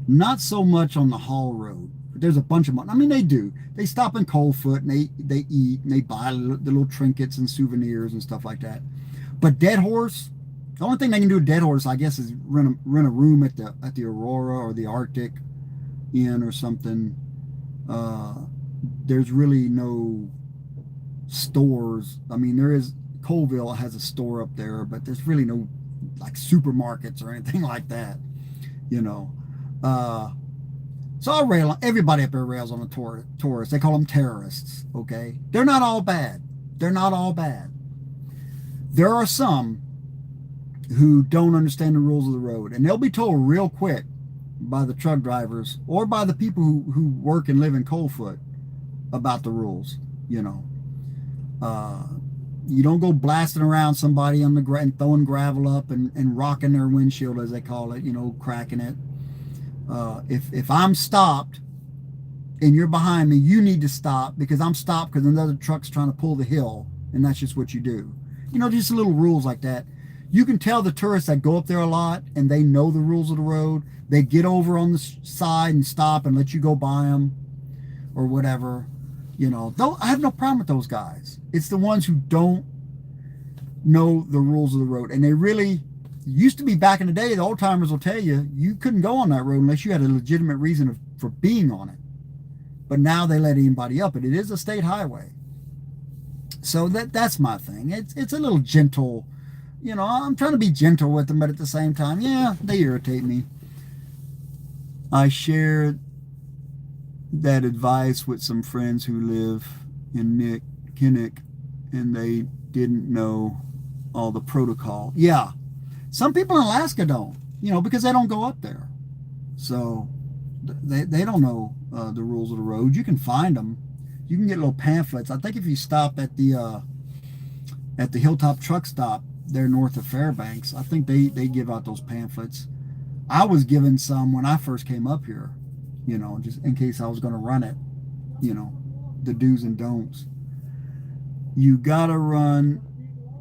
Not so much on the Haul Road. But there's a bunch of money. I mean, they do. They stop in Coldfoot and they eat and they buy the little trinkets and souvenirs and stuff like that. But Dead Horse, the only thing they can do at Dead Horse, I guess, is rent a room at the Aurora or the Arctic Inn or something. There's really no stores. I mean, there is, Colville has a store up there, but there's really no like supermarkets or anything like that, you know. So I rail on, everybody up there rails on the tourists. They call them terrorists, okay? They're not all bad. They're not all bad. There are some who don't understand the rules of the road, and they'll be told real quick by the truck drivers or by the people who work and live in Coldfoot about the rules, you know. You don't go blasting around somebody on the and throwing gravel up and rocking their windshield, as they call it, you know, cracking it. If I'm stopped and you're behind me, you need to stop because I'm stopped because another truck's trying to pull the hill, and that's just what you do. You know, just little rules like that. You can tell the tourists that go up there a lot and they know the rules of the road. They get over on the side and stop and let you go by them or whatever. You know, I have no problem with those guys. It's the ones who don't know the rules of the road. And they really, used to be back in the day, the old timers will tell you, you couldn't go on that road unless you had a legitimate reason for being on it. But now they let anybody up it. It is a state highway. So that's my thing. It's a little gentle, you know, I'm trying to be gentle with them, but at the same time, yeah, they irritate me. I shared that advice with some friends who live in Kinnick, and they didn't know all the protocol. Yeah, some people in Alaska don't, you know, because they don't go up there. So they don't know the rules of the road. You can find them. You can get little pamphlets. I think if you stop at the Hilltop Truck Stop there north of Fairbanks, I think they give out those pamphlets. I was given some when I first came up here, you know, just in case I was going to run it, you know, the do's and don'ts. You gotta run,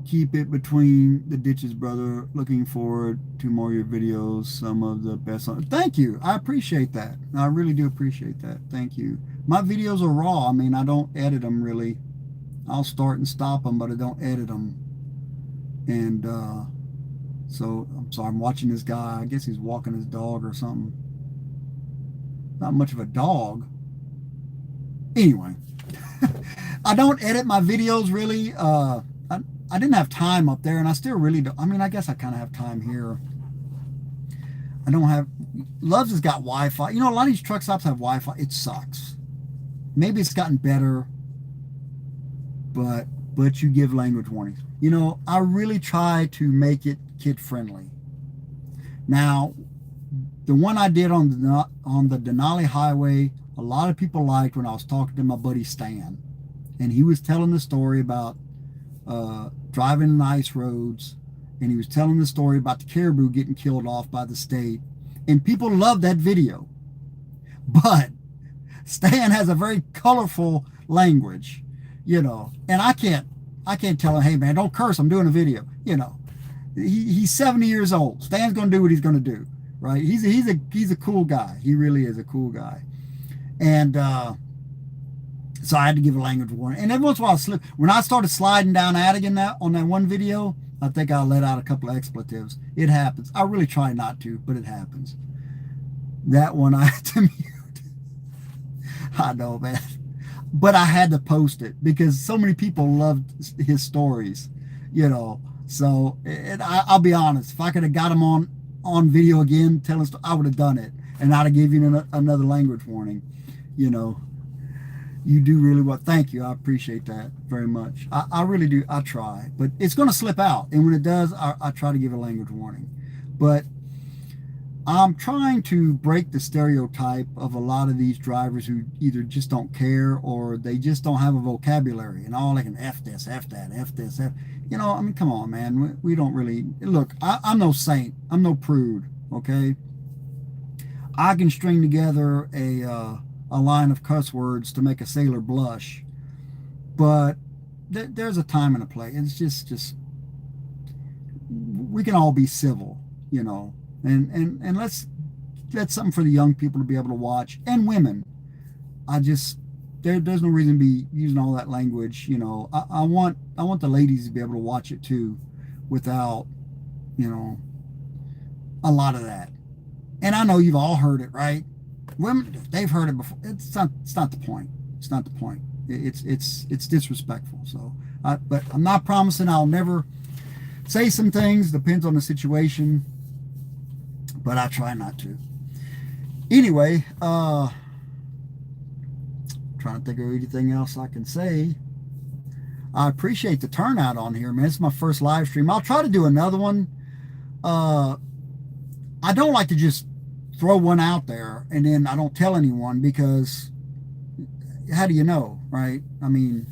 keep it between the ditches, brother. Looking forward to more of your videos, some of the best. Thank you. I appreciate that. I really do appreciate that. Thank you. My videos are raw. I mean, I don't edit them really. I'll start and stop them, but I don't edit them. And so I'm sorry, I'm watching this guy. I guess he's walking his dog or something. Not much of a dog. Anyway, I don't edit my videos really. I didn't have time up there, and I still really don't. I mean, I guess I kind of have time here. I don't have. Loves has got Wi-Fi. You know, a lot of these truck stops have Wi-Fi. It sucks. Maybe it's gotten better, but you give language warnings. You know, I really try to make it kid friendly. Now, the one I did on the Denali Highway, a lot of people liked when I was talking to my buddy Stan, and he was telling the story about driving the ice roads, and he was telling the story about the caribou getting killed off by the state, and people loved that video. But Stan has a very colorful language, you know, and I can't tell him, hey man, don't curse, I'm doing a video, you know. He's 70 years old. Stan's going to do what he's going to do, right? He's a cool guy. He really is a cool guy. And so I had to give a language warning. And every once in a while I slip. When I started sliding down Adigan on that one video, I think I let out a couple of expletives. It happens. I really try not to, but it happens. That one I had to mute. I know, man. But I had to post it because so many people loved his stories, you know. So I'll be honest, if I could have got him on video again, I would have done it, and I'd have given you another language warning. You know, you do really well. Thank you. I appreciate that very much. I really do. I try, but it's going to slip out, and when it does, I try to give a language warning. But I'm trying to break the stereotype of a lot of these drivers who either just don't care or they just don't have a vocabulary, and all they can F this, F that, F this, F. You know, I mean, come on, man. We don't really... Look, I'm no saint. I'm no prude, okay? I can string together a line of cuss words to make a sailor blush, but there's a time and a place. It's just we can all be civil, you know, and that's something for the young people to be able to watch, and women. I just there's no reason to be using all that language, you know. I want the ladies to be able to watch it too, without, you know, a lot of that. And I know you've all heard it, right? Women, they've heard it before. It's not the point. It's not the point. It's disrespectful. So, but I'm not promising I'll never say some things. Depends on the situation, but I try not to. Anyway, trying to think of anything else I can say. I appreciate the turnout on here, man. It's my first live stream. I'll try to do another one. I don't like to just throw one out there and then I don't tell anyone, because how do you know, right? I mean,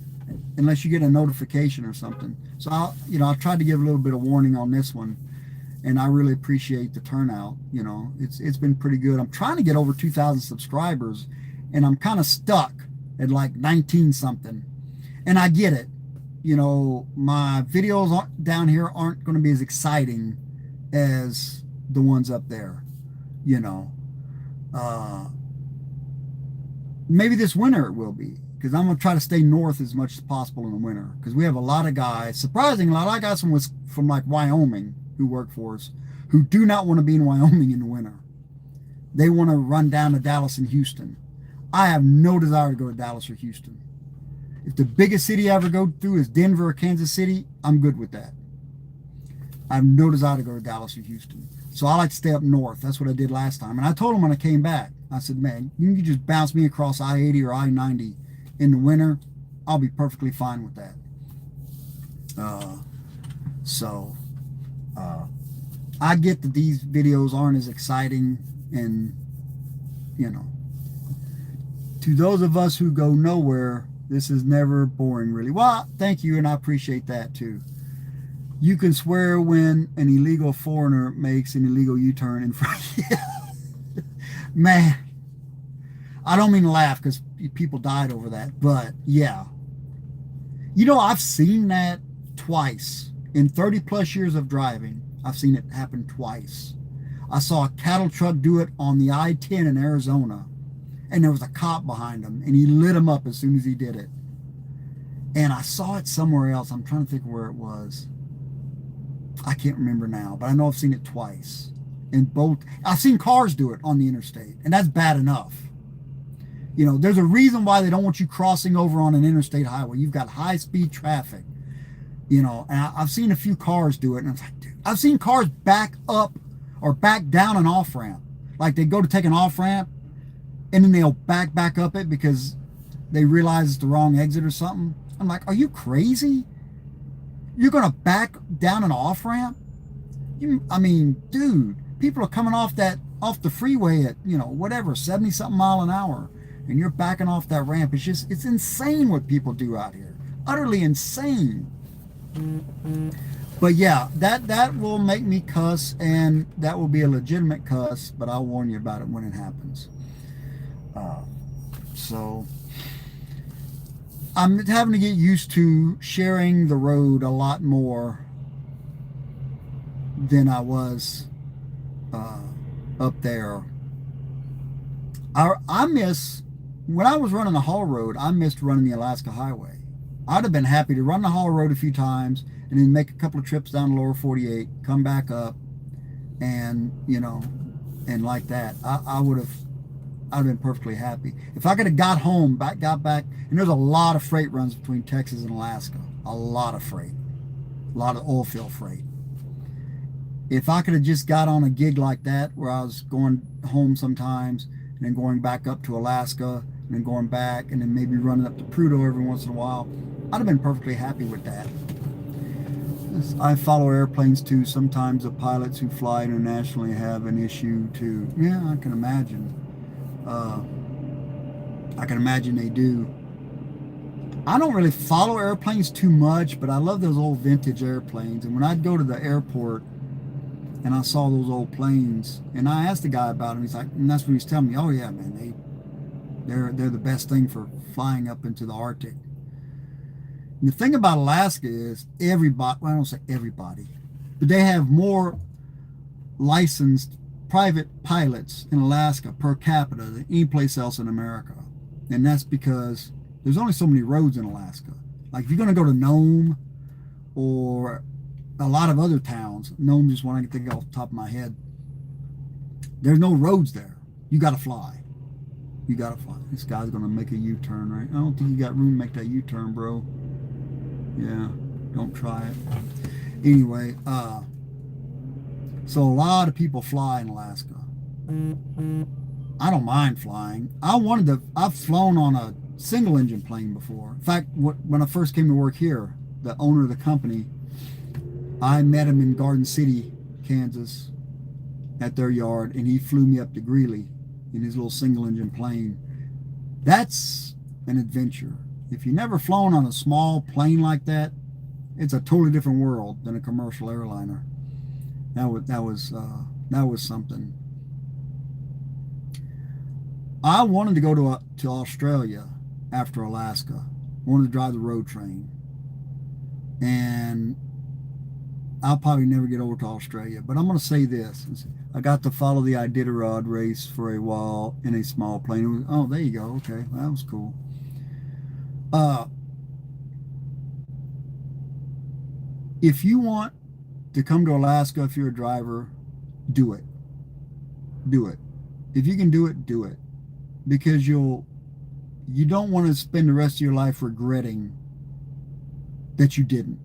unless you get a notification or something. So I tried to give a little bit of warning on this one, and I really appreciate the turnout. You know, it's been pretty good. I'm trying to get over 2,000 subscribers, and I'm kind of stuck at like 19 something. And I get it. You know, my videos down here aren't going to be as exciting as the ones up there. You know, maybe this winter it will be, because I'm going to try to stay north as much as possible in the winter, because we have a lot of guys, surprisingly, a lot of guys from like Wyoming who work for us, who do not want to be in Wyoming in the winter. They want to run down to Dallas and Houston. I have no desire to go to Dallas or Houston. If the biggest city I ever go through is Denver or Kansas City, I'm good with that. I have no desire to go to Dallas or Houston. So I like to stay up north. That's what I did last time. And I told them when I came back, I said, man, you can just bounce me across I-80 or I-90 in the winter. I'll be perfectly fine with that. I get that these videos aren't as exciting, and, you know, to those of us who go nowhere, this is never boring, really. Well, thank you, and I appreciate that, too. You can swear when an illegal foreigner makes an illegal U-turn in front of you. Man, I don't mean to laugh, because people died over that, but yeah. You know, I've seen that twice. In 30 plus years of driving, I've seen it happen twice. I saw a cattle truck do it on the I-10 in Arizona, and there was a cop behind him, and he lit him up as soon as he did it. And I saw it somewhere else. I'm trying to think where it was. I can't remember now, but I know I've seen it twice. And I've seen cars do it on the interstate, and that's bad enough. You know, there's a reason why they don't want you crossing over on an interstate highway. You've got high-speed traffic, you know, and I've seen a few cars do it, and it's like, dude, I've seen cars back up or back down an off-ramp. Like, they go to take an off-ramp, and then they'll back up it because they realize it's the wrong exit or something. I'm like, are you crazy? You're going to back down an off-ramp? I mean, dude, people are coming off the freeway at, you know, whatever, 70-something mile an hour, and you're backing off that ramp. It's insane what people do out here. Utterly insane. But yeah, that will make me cuss, and that will be a legitimate cuss, but I'll warn you about it when it happens. So I'm having to get used to sharing the road a lot more than I was up there. I miss, when I was running the haul road, I missed running the Alaska Highway. I'd have been happy to run the haul road a few times and then make a couple of trips down the lower 48, come back up, and, you know, and like that. I'd have been perfectly happy. If I could have got home, got back, and there's a lot of freight runs between Texas and Alaska. A lot of freight. A lot of oil field freight. If I could have just got on a gig like that, where I was going home sometimes, and then going back up to Alaska, and then going back, and then maybe running up to Prudhoe every once in a while, I'd have been perfectly happy with that. I follow airplanes too. Sometimes the pilots who fly internationally have an issue too. Yeah, I can imagine. I can imagine they do. I don't really follow airplanes too much, but I love those old vintage airplanes. And when I'd go to the airport, and I saw those old planes, and I asked the guy about them. He's like, and that's when he's telling me, oh yeah, man, they're the best thing for flying up into the Arctic. And the thing about Alaska is everybody, well, I don't say everybody, but they have more licensed private pilots in Alaska per capita than any place else in America. And that's because there's only so many roads in Alaska. Like if you're going to go to Nome or a lot of other towns, Nome is one I can think of off the top of my head, there's no roads there. You got to fly. You got to fly. This guy's going to make a U-turn, right? I don't think you got room to make that U-turn, bro. Yeah, don't try it. Anyway, so a lot of people fly in Alaska. I don't mind flying. I've flown on a single engine plane before. In fact, when I first came to work here, the owner of the company, I met him in Garden City, Kansas, at their yard, and he flew me up to Greeley in his little single engine plane. That's an adventure. If you've never flown on a small plane like that, it's a totally different world than a commercial airliner. That was something. I wanted to go to Australia after Alaska. I wanted to drive the road train, and I'll probably never get over to Australia. But I'm going to say this: I got to follow the Iditarod race for a while in a small plane. Oh, there you go. Okay, well, that was cool. If you want to come to Alaska, if you're a driver, do it. Do it. If you can do it, do it. Because you don't want to spend the rest of your life regretting that you didn't.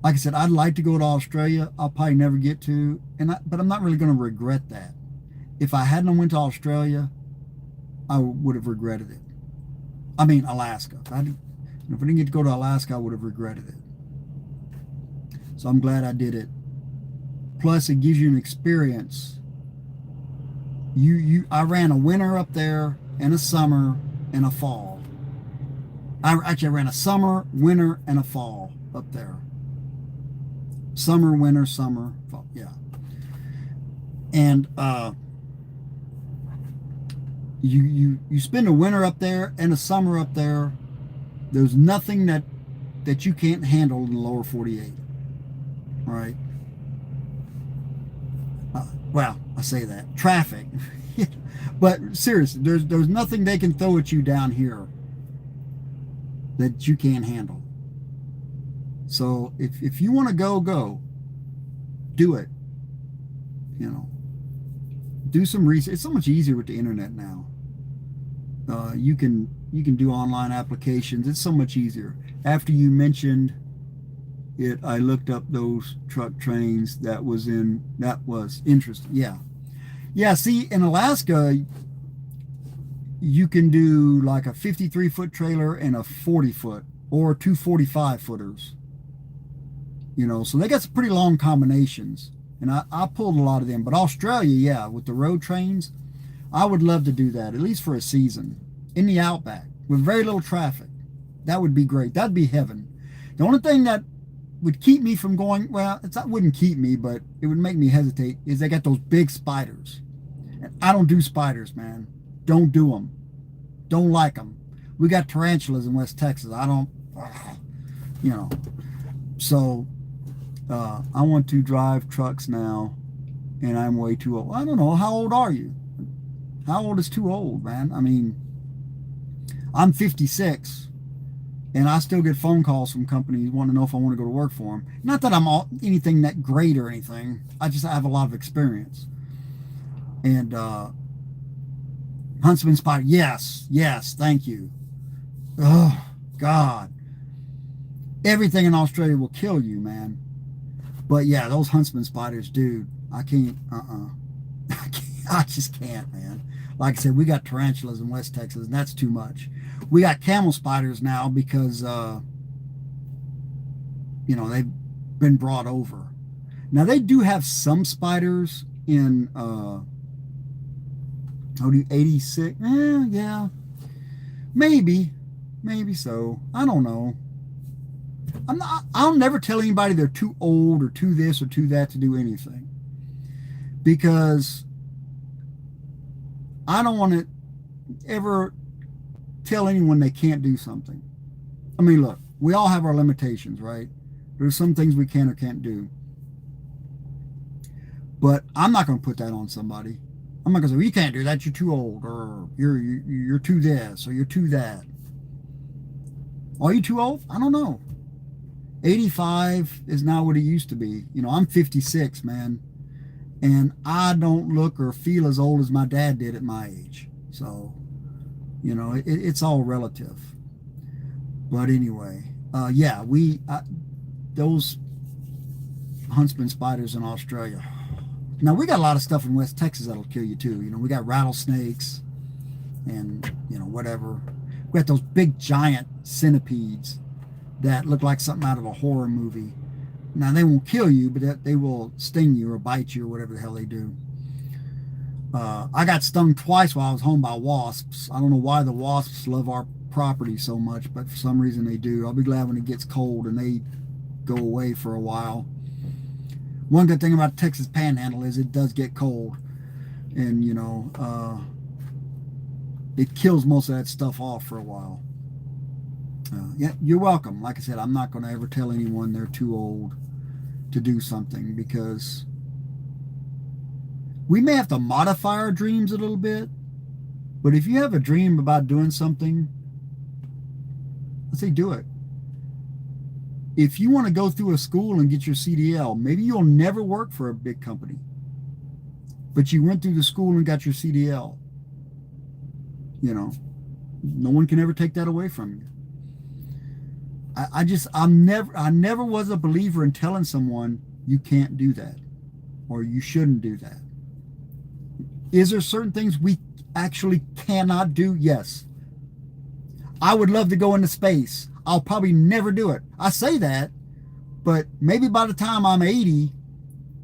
Like I said, I'd like to go to Australia. I'll probably never get to, but I'm not really going to regret that. If I hadn't went to Australia, I would have regretted it. I mean, Alaska. If I didn't get to go to Alaska, I would have regretted it. So I'm glad I did it. Plus, it gives you an experience. I ran a winter up there, and a summer, and a fall. I ran a summer, winter, and a fall up there. Summer, winter, summer, fall. Yeah. And you spend a winter up there and a summer up there. There's nothing that you can't handle in the lower 48. All right. Well, I say that. Traffic. But seriously, there's nothing they can throw at you down here that you can't handle. So if you want to go. Do it. Do some research. It's so much easier with the internet now. You can do online applications. It's so much easier. After you mentioned it, I looked up those truck trains. That was interesting. Yeah. See, in Alaska, you can do like a 53-foot trailer and a 40-foot or two 45-footers. So they got some pretty long combinations, and I pulled a lot of them. But Australia, yeah, with the road trains, I would love to do that, at least for a season, in the outback, with very little traffic. That would be great. That'd be heaven. The only thing that would keep me from going, well, it wouldn't keep me, but it would make me hesitate, is they got those big spiders. And I don't do spiders, man. Don't do them. Don't like them. We got tarantulas in West Texas. I don't, So, I want to drive trucks now, and I'm way too old. I don't know. How old are you? How old is too old, man? I mean, I'm 56, and I still get phone calls from companies wanting to know if I want to go to work for them. Not that I'm anything that great or anything. I just have a lot of experience. And Huntsman spider, yes, thank you. Oh, God. Everything in Australia will kill you, man. But yeah, those Huntsman spiders, dude, I can't, I just can't, man. Like I said, we got tarantulas in West Texas, and that's too much. We got camel spiders now because, they've been brought over. Now, they do have some spiders in, 86? Yeah, maybe so. I don't know. I'll never tell anybody they're too old or too this or too that to do anything, because I don't want to ever tell anyone they can't do something. I mean, look, we all have our limitations, right? There's some things we can or can't do. But I'm not going to put that on somebody. I'm not going to say, well, you can't do that, you're too old, or you're too this, or you're too that. Are you too old? I don't know. 85 is not what it used to be. You know, I'm 56, man, and I don't look or feel as old as my dad did at my age. So, you know, it's all relative. But anyway, yeah, those huntsman spiders in Australia. Now, we got a lot of stuff in West Texas that'll kill you too. You know, we got rattlesnakes and, you know, whatever. We got those big giant centipedes that look like something out of a horror movie. Now, they won't kill you, but they will sting you or bite you or whatever the hell they do. I got stung twice while I was home by wasps. I don't know why the wasps love our property so much, but for some reason they do. I'll be glad when it gets cold and they go away for a while. One good thing about Texas Panhandle is it does get cold, and you know, it kills most of that stuff off for a while. Yeah, you're welcome. Like I said, I'm not going to ever tell anyone they're too old to do something, because we may have to modify our dreams a little bit, but if you have a dream about doing something, let's say do it. If you want to go through a school and get your CDL, maybe you'll never work for a big company, but you went through the school and got your CDL. You know, no one can ever take that away from you. I never was a believer in telling someone you can't do that or you shouldn't do that. Is there certain things we actually cannot do? Yes. I would love to go into space. I'll probably never do it. I say that, but maybe by the time I'm 80,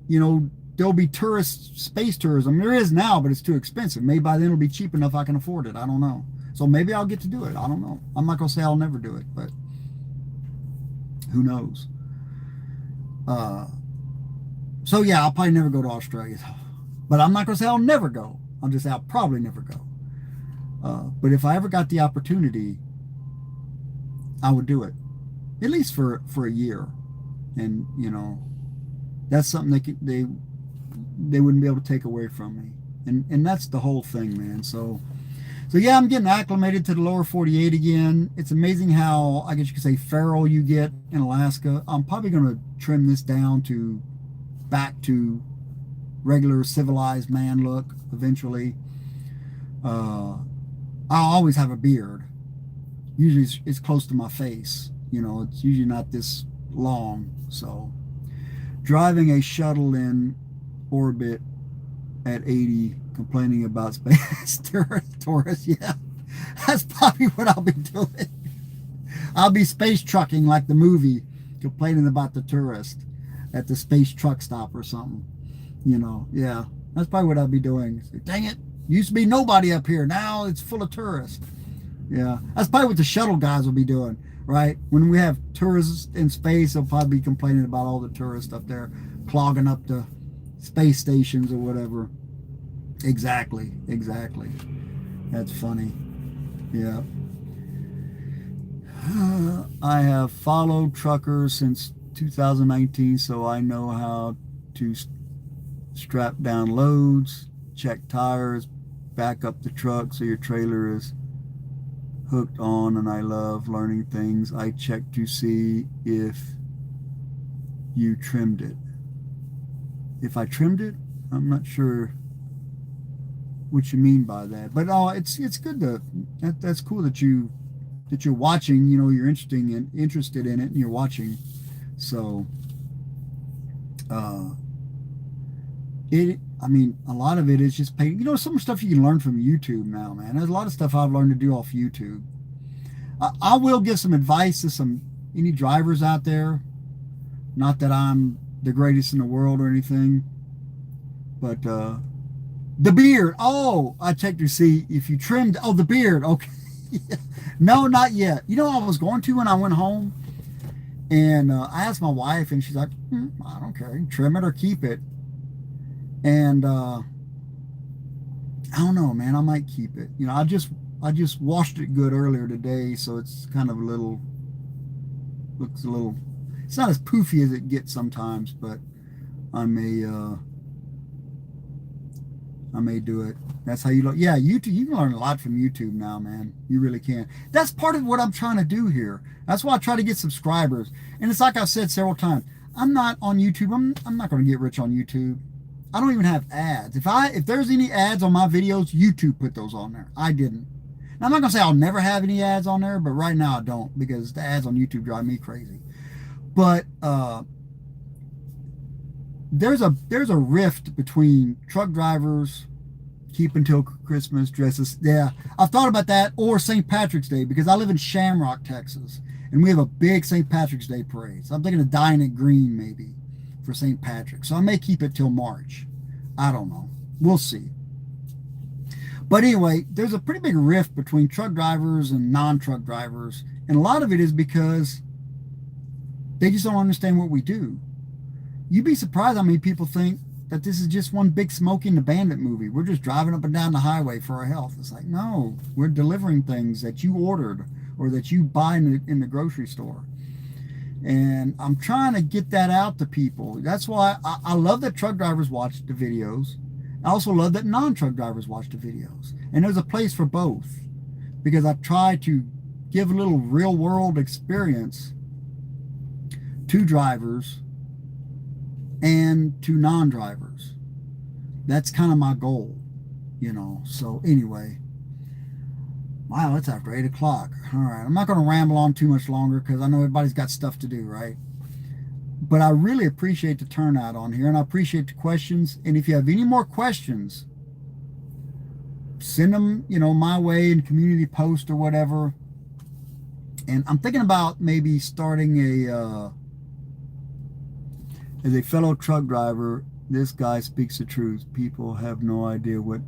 you know, there'll be space tourism. There is now, but it's too expensive. Maybe by then it'll be cheap enough I can afford it. I don't know. So maybe I'll get to do it. I don't know. I'm not going to say I'll never do it, but who knows? So yeah, I'll probably never go to Australia. But I'm not going to say I'll never go. I'll just say I'll probably never go. But if I ever got the opportunity, I would do it, at least for a year. And you know, that's something they wouldn't be able to take away from me. And that's the whole thing, man. So yeah, I'm getting acclimated to the lower 48 again. It's amazing how, I guess you could say, feral you get in Alaska. I'm probably going to trim this down to back to regular civilized man look eventually. I'll always have a beard. Usually it's close to my face. You know, it's usually not this long. So driving a shuttle in orbit at 80, complaining about space tourists, yeah, that's probably what I'll be doing. I'll be space trucking like the movie, complaining about the tourist at the space truck stop or something. You know, yeah, that's probably what I'll be doing. Dang it, used to be nobody up here, now it's full of tourists. Yeah, that's probably what the shuttle guys will be doing, right? When we have tourists in space, they'll probably be complaining about all the tourists up there clogging up the space stations or whatever. Exactly. That's funny. Yeah. I have followed truckers since 2019, so I know how to strap down loads, check tires, back up the truck so your trailer is hooked on, and I love learning things. I check to see if you trimmed it. If I trimmed it, I'm not sure what you mean by that, but it's good to that's cool that you're watching. You know, you're interested in it, and you're watching. So I mean, a lot of it is just painting. You know, some stuff you can learn from YouTube now, man. There's a lot of stuff I've learned to do off YouTube. I will give some advice to any drivers out there. Not that I'm the greatest in the world or anything, but the beard. Oh, I checked to see if you trimmed. Oh, the beard. Okay. No, not yet. You know, I was going to when I went home, And I asked my wife, and she's like, I don't care. You can trim it or keep it. And I don't know, man. I might keep it. You know, I just washed it good earlier today, so it's kind of a little, looks a little, it's not as poofy as it gets sometimes, but I may do it. That's how you look. Yeah, YouTube. You can learn a lot from YouTube now, man. You really can. That's part of what I'm trying to do here. That's why I try to get subscribers. And it's like I've said several times. I'm not on YouTube. I'm not going to get rich on YouTube. I don't even have ads. If there's any ads on my videos, YouTube put those on there. I didn't. Now, I'm not going to say I'll never have any ads on there, but right now I don't, because the ads on YouTube drive me crazy. But there's a rift between truck drivers keep until Christmas dresses. Yeah, I've thought about that, or St. Patrick's Day, because I live in Shamrock, Texas, and we have a big St. Patrick's Day parade. So I'm thinking of dyeing it green maybe for St. Patrick's. So I may keep it till March. I don't know. We'll see. But anyway, there's a pretty big rift between truck drivers and non-truck drivers, and a lot of it is because they just don't understand what we do. You'd be surprised how many people think that this is just one big Smokey and the Bandit movie. We're just driving up and down the highway for our health. It's like, no, we're delivering things that you ordered or that you buy in the grocery store. And I'm trying to get that out to people. That's why I love that truck drivers watch the videos. I also love that non-truck drivers watch the videos. And there's a place for both, because I try to give a little real world experience to drivers and to non-drivers. That's kind of my goal, you know. So anyway, wow, it's after 8 o'clock. All right, I'm not going to ramble on too much longer, because I know everybody's got stuff to do, right? But I really appreciate the turnout on here, and I appreciate the questions. And if you have any more questions, send them, you know, my way in community post or whatever. And I'm thinking about maybe starting as a fellow truck driver, this guy speaks the truth. People have no idea what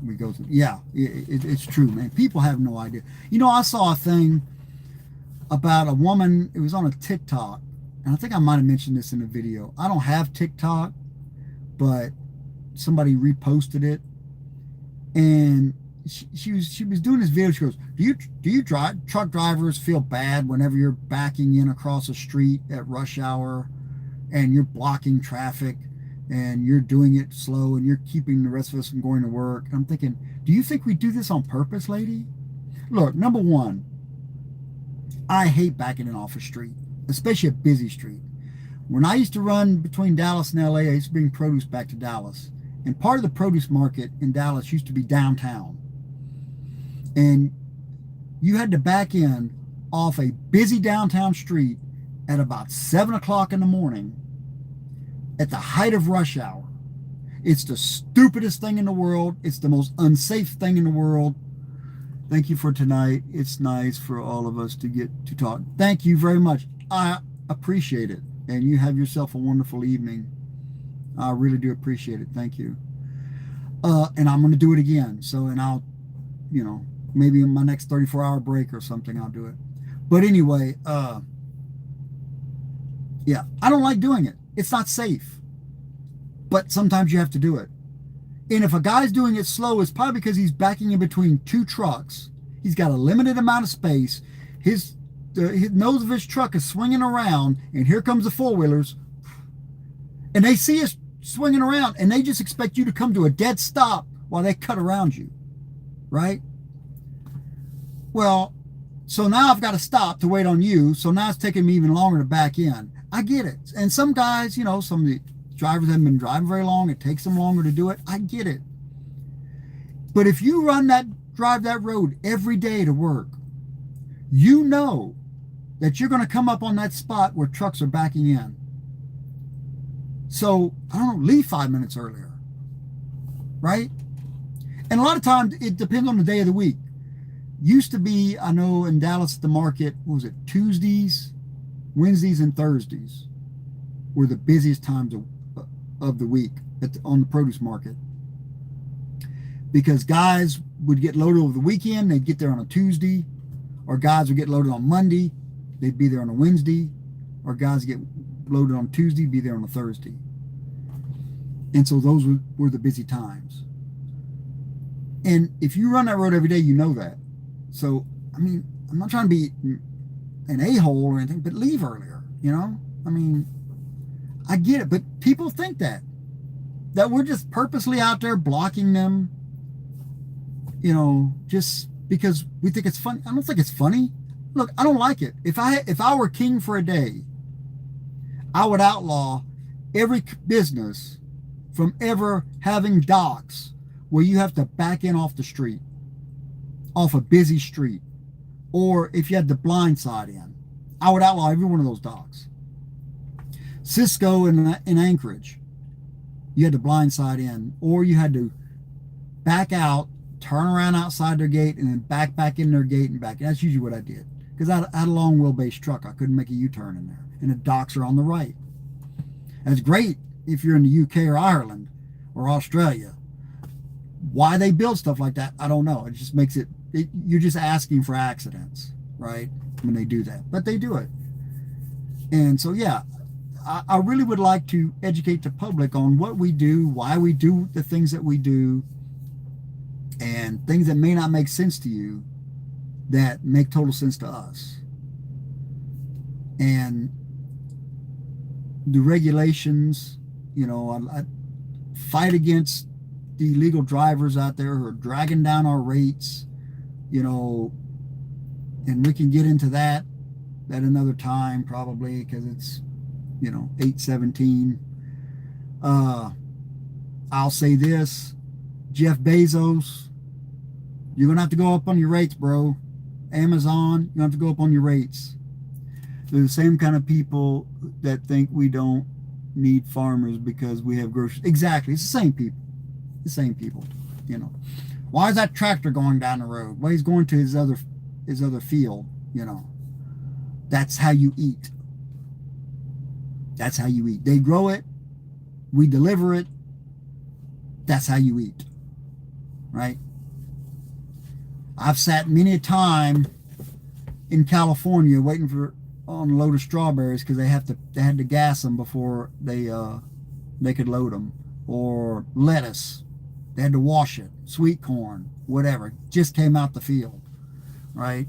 we go through. Yeah, it's true, man. People have no idea. You know, I saw a thing about a woman. It was on a TikTok, and I think I might have mentioned this in a video. I don't have TikTok, but somebody reposted it, and she was doing this video. She goes, do you truck drivers feel bad whenever you're backing in across a street at rush hour and you're blocking traffic and you're doing it slow and you're keeping the rest of us from going to work? And I'm thinking, do you think we do this on purpose, lady? Look, number one, I hate backing in off a street, especially a busy street. When I used to run between Dallas and LA, I used to bring produce back to Dallas. And part of the produce market in Dallas used to be downtown. And you had to back in off a busy downtown street at about 7 o'clock in the morning at the height of rush hour. It's the stupidest thing in the world. It's the most unsafe thing in the world. Thank you for tonight. It's nice for all of us to get to talk. Thank you very much. I appreciate it. And you have yourself a wonderful evening. I really do appreciate it. Thank you. And I'm going to do it again. So, and I'll, you know, maybe in my next 34-hour break or something, I'll do it. But anyway, yeah, I don't like doing it. It's not safe. But sometimes you have to do it. And if a guy's doing it slow, it's probably because he's backing in between two trucks. He's got a limited amount of space. His nose of his truck is swinging around, and here comes the four-wheelers. And they see us swinging around, and they just expect you to come to a dead stop while they cut around you, right? Well, so now I've got to stop to wait on you, so now it's taking me even longer to back in. I get it. And some guys, you know, some of the drivers haven't been driving very long. It takes them longer to do it. I get it. But if you drive that road every day to work, you know that you're going to come up on that spot where trucks are backing in. So, I don't know, leave 5 minutes earlier, right? And a lot of times it depends on the day of the week. Used to be, I know in Dallas at the market, what was it, Tuesdays, Wednesdays, and Thursdays were the busiest times of the week on the produce market. Because guys would get loaded over the weekend, they'd get there on a Tuesday, or guys would get loaded on Monday, they'd be there on a Wednesday, Our guys get loaded on Tuesday, be there on a Thursday. And so those were the busy times. And if you run that road every day, you know that. So, I mean, I'm not trying to be an a-hole or anything, but leave earlier, you know? I mean, I get it, but people think that we're just purposely out there blocking them, you know, just because we think it's funny. I don't think it's funny. Look, I don't like it. If I were king for a day, I would outlaw every business from ever having docks where you have to back in off the street, off a busy street, or if you had the blind side in. I would outlaw every one of those docks. Cisco in Anchorage, you had the blind side in, or you had to back out, turn around outside their gate, and then back in their gate and back. That's usually what I did, because I had a long wheelbase truck. I couldn't make a U-turn in there, and the docks are on the right. That's great if you're in the UK or Ireland or Australia. Why they build stuff like that, I don't know. It just makes it you're just asking for accidents, right, when they do that. But they do it. And so, yeah, I really would like to educate the public on what we do, why we do the things that we do, and things that may not make sense to you that make total sense to us. And the regulations, you know, I fight against the illegal drivers out there who are dragging down our rates, you know, and we can get into that at another time probably, because it's, you know, 8:17. I'll say this, Jeff Bezos, you're gonna have to go up on your rates, bro. Amazon, you have to go up on your rates. They're the same kind of people that think we don't need farmers because we have groceries. Exactly, it's the same people. The same people, you know. Why is that tractor going down the road? Well, he's going to his other field, you know. That's how you eat. That's how you eat. They grow it, we deliver it. That's how you eat, right? I've sat many a time in California waiting on a load of strawberries because they had to gas them before they could load them, or lettuce. They had to wash it. Sweet corn, whatever, just came out the field, right?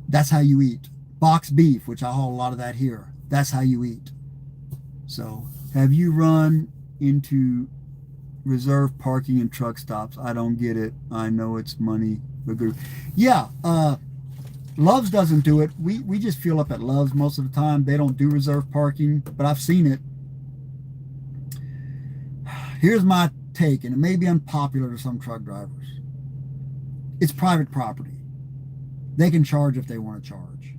That's how you eat. Boxed beef, which I haul a lot of that here. That's how you eat. So, have you run into reserve parking and truck stops? I don't get it. I know it's money, but good. Yeah, Love's doesn't do it. We just fuel up at Love's most of the time. They don't do reserve parking, but I've seen it. Here's my take, and it may be unpopular to some truck drivers. It's private property. They can charge if they want to charge.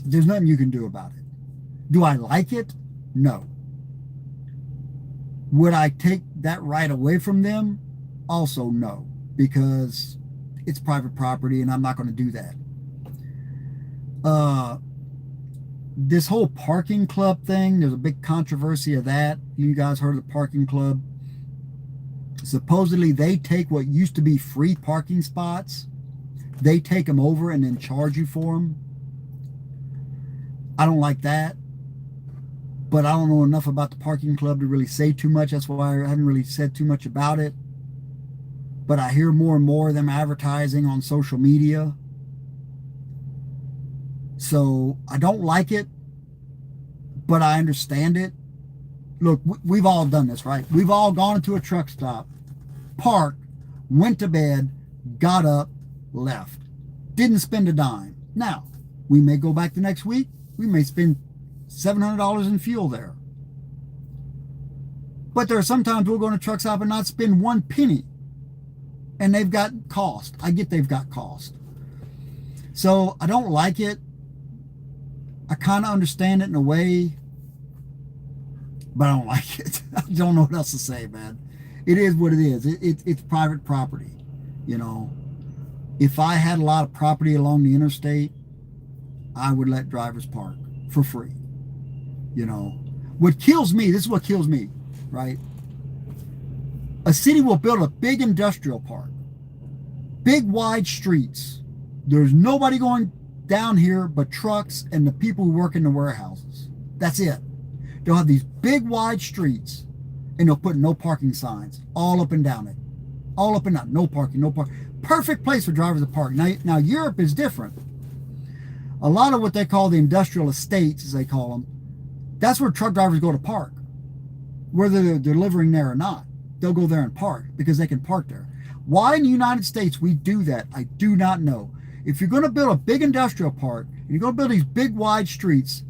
There's nothing you can do about it. Do I like it? No. Would I take that right away from them? Also no, because it's private property and I'm not going to do that. This whole parking club thing, there's a big controversy of that. You guys heard of the parking club? Supposedly they take what used to be free parking spots, they take them over and then charge you for them. I don't like that, but I don't know enough about the parking club to really say too much. That's why I haven't really said too much about it. But I hear more and more of them advertising on social media. So I don't like it, but I understand it. Look, we've all done this, right? We've all gone into a truck stop, parked, went to bed, got up, left. Didn't spend a dime. Now, we may go back the next week. We may spend $700 in fuel there. But there are sometimes we'll go in a truck stop and not spend one penny. And they've got cost. I get they've got cost. So I don't like it. I kind of understand it in a way, but I don't like it. I don't know what else to say, man. It is what it is. It's private property, you know. If I had a lot of property along the interstate, I would let drivers park for free. You know, what kills me, this is what kills me, right? A city will build a big industrial park, big wide streets. There's nobody going down here but trucks and the people who work in the warehouses. That's it. They'll have these big wide streets and they'll put no parking signs all up and down it. All up and down. No parking, no parking. Perfect place for drivers to park. Now Europe is different. A lot of what they call the industrial estates, as they call them, that's where truck drivers go to park. Whether they're delivering there or not, they'll go there and park because they can park there. Why in the United States we do that, I do not know. If you're going to build a big industrial park, and you're going to build these big wide streets,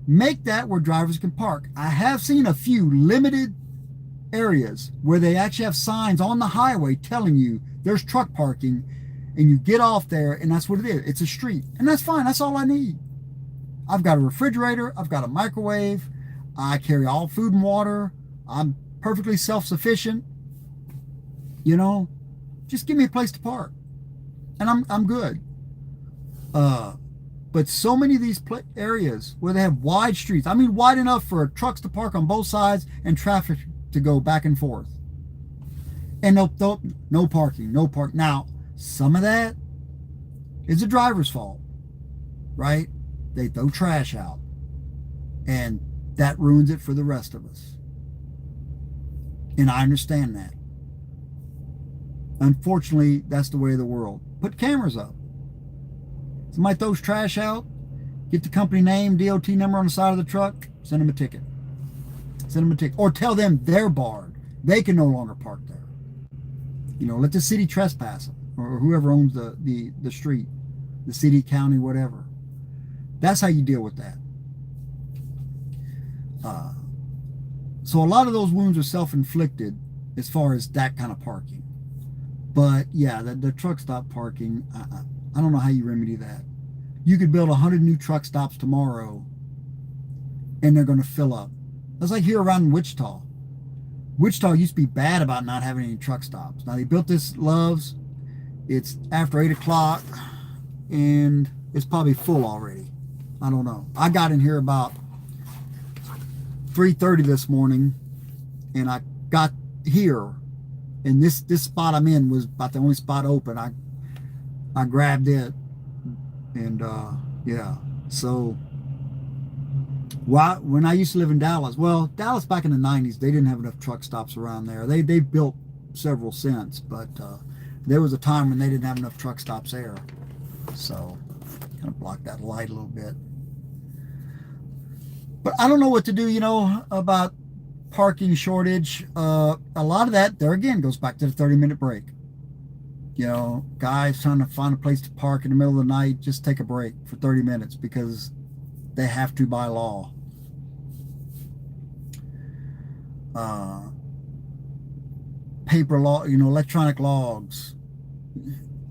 make that where drivers can park. I have seen a few limited areas where they actually have signs on the highway telling you there's truck parking, and you get off there and that's what it is. It's a street, and that's fine. That's all I need. I've got a refrigerator. I've got a microwave. I carry all food and water. I'm perfectly self-sufficient. You know, just give me a place to park and I'm good. But so many of these areas where they have wide streets, I mean wide enough for trucks to park on both sides and traffic to go back and forth. And no parking, no park. Now, some of that is the driver's fault, right? They throw trash out and that ruins it for the rest of us. And I understand that. Unfortunately, that's the way of the world. Put cameras up. Somebody throws trash out, get the company name, DOT number on the side of the truck, send them a ticket. Send them a ticket. Or tell them they're barred. They can no longer park there. You know, let the city trespass them, or whoever owns the street, the city, county, whatever. That's how you deal with that. So a lot of those wounds are self-inflicted as far as that kind of parking. But yeah, the truck stop parking, I don't know how you remedy that. You could build 100 new truck stops tomorrow and they're going to fill up. That's like here around Wichita. Wichita used to be bad about not having any truck stops. Now they built this Love's. It's after 8 o'clock and it's probably full already. I don't know. I got in here about 3:30 this morning and I got here and this spot I'm in was about the only spot open. I grabbed it and yeah. So when I used to live in Dallas, well, Dallas back in the 90s, they didn't have enough truck stops around there. They built several since, but there was a time when they didn't have enough truck stops there. So kind of blocked that light a little bit. But I don't know what to do, you know, about parking shortage. A lot of that, there again, goes back to the 30-minute break. You know, guys trying to find a place to park in the middle of the night, just take a break for 30 minutes because they have to by law. Paper log, you know, electronic logs.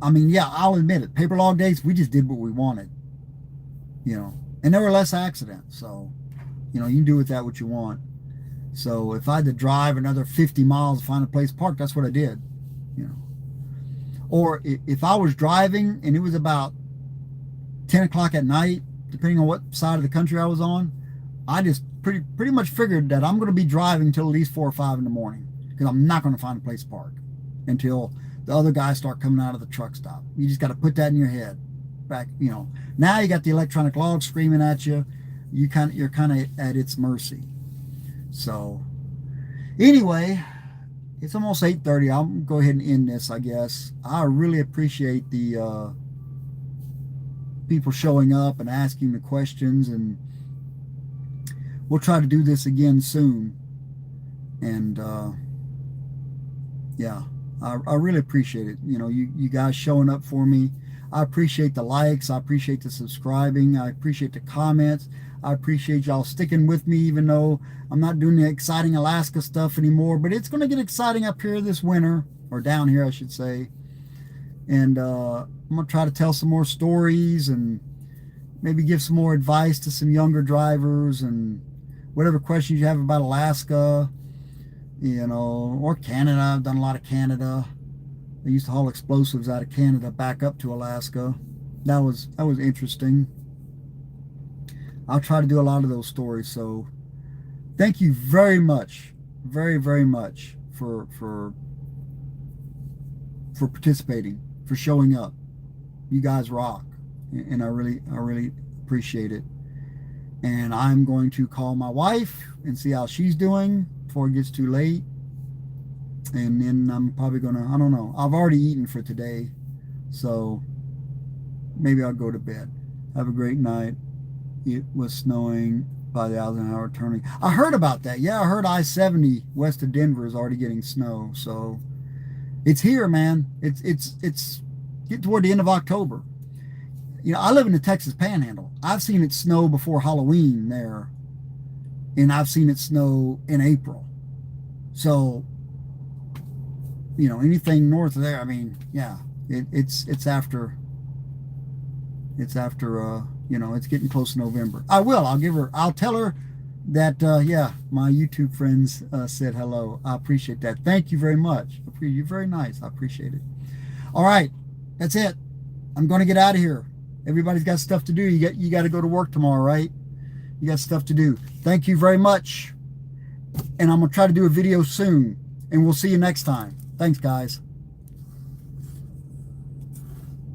I mean, yeah, I'll admit it. Paper log days, we just did what we wanted. You know, and there were less accidents. So, you know, you can do with that what you want. So if I had to drive another 50 miles to find a place to park, that's what I did. You know. Or if I was driving and it was about 10 o'clock at night, depending on what side of the country I was on, I just pretty much figured that I'm going to be driving till at least 4 or 5 in the morning because I'm not going to find a place to park until the other guys start coming out of the truck stop. You just got to put that in your head. Back, you know, now you got the electronic log screaming at you. You're kind of at its mercy. So anyway, it's almost 8:30. I'll go ahead and end this, I guess. I really appreciate the people showing up and asking the questions, and we'll try to do this again soon. And yeah, I really appreciate it. You know, you guys showing up for me. I appreciate the likes. I appreciate the subscribing. I appreciate the comments. I appreciate y'all sticking with me, even though I'm not doing the exciting Alaska stuff anymore. But it's going to get exciting up here this winter, or down here, I should say. And I'm going to try to tell some more stories and maybe give some more advice to some younger drivers, and whatever questions you have about Alaska, you know, or Canada. I've done a lot of Canada. They used to haul explosives out of Canada back up to Alaska. That was interesting. I'll try to do a lot of those stories. So thank you very much, very, very much for participating, for showing up. You guys rock. and I really appreciate it. And I'm going to call my wife and see how she's doing before it gets too late. And then I'm probably gonna, I don't know, I've already eaten for today, so maybe I'll go to bed. Have a great night. It was snowing by the Eisenhower turning. I heard about that. Yeah, I heard I-70 west of Denver is already getting snow. So it's here, man. It's getting toward the end of October. You know, I live in the Texas Panhandle. I've seen it snow before Halloween there, and I've seen it snow in April. So, you know, anything north of there, I mean, yeah, it's after you know, it's getting close to November. I'll tell her that yeah, my YouTube friends said hello. I appreciate that. Thank you very much. You're very nice. I appreciate it. All right, that's it. I'm going to get out of here. Everybody's got stuff to do. You got to go to work tomorrow, right? You got stuff to do. Thank you very much. And I'm going to try to do a video soon. And we'll see you next time. Thanks, guys.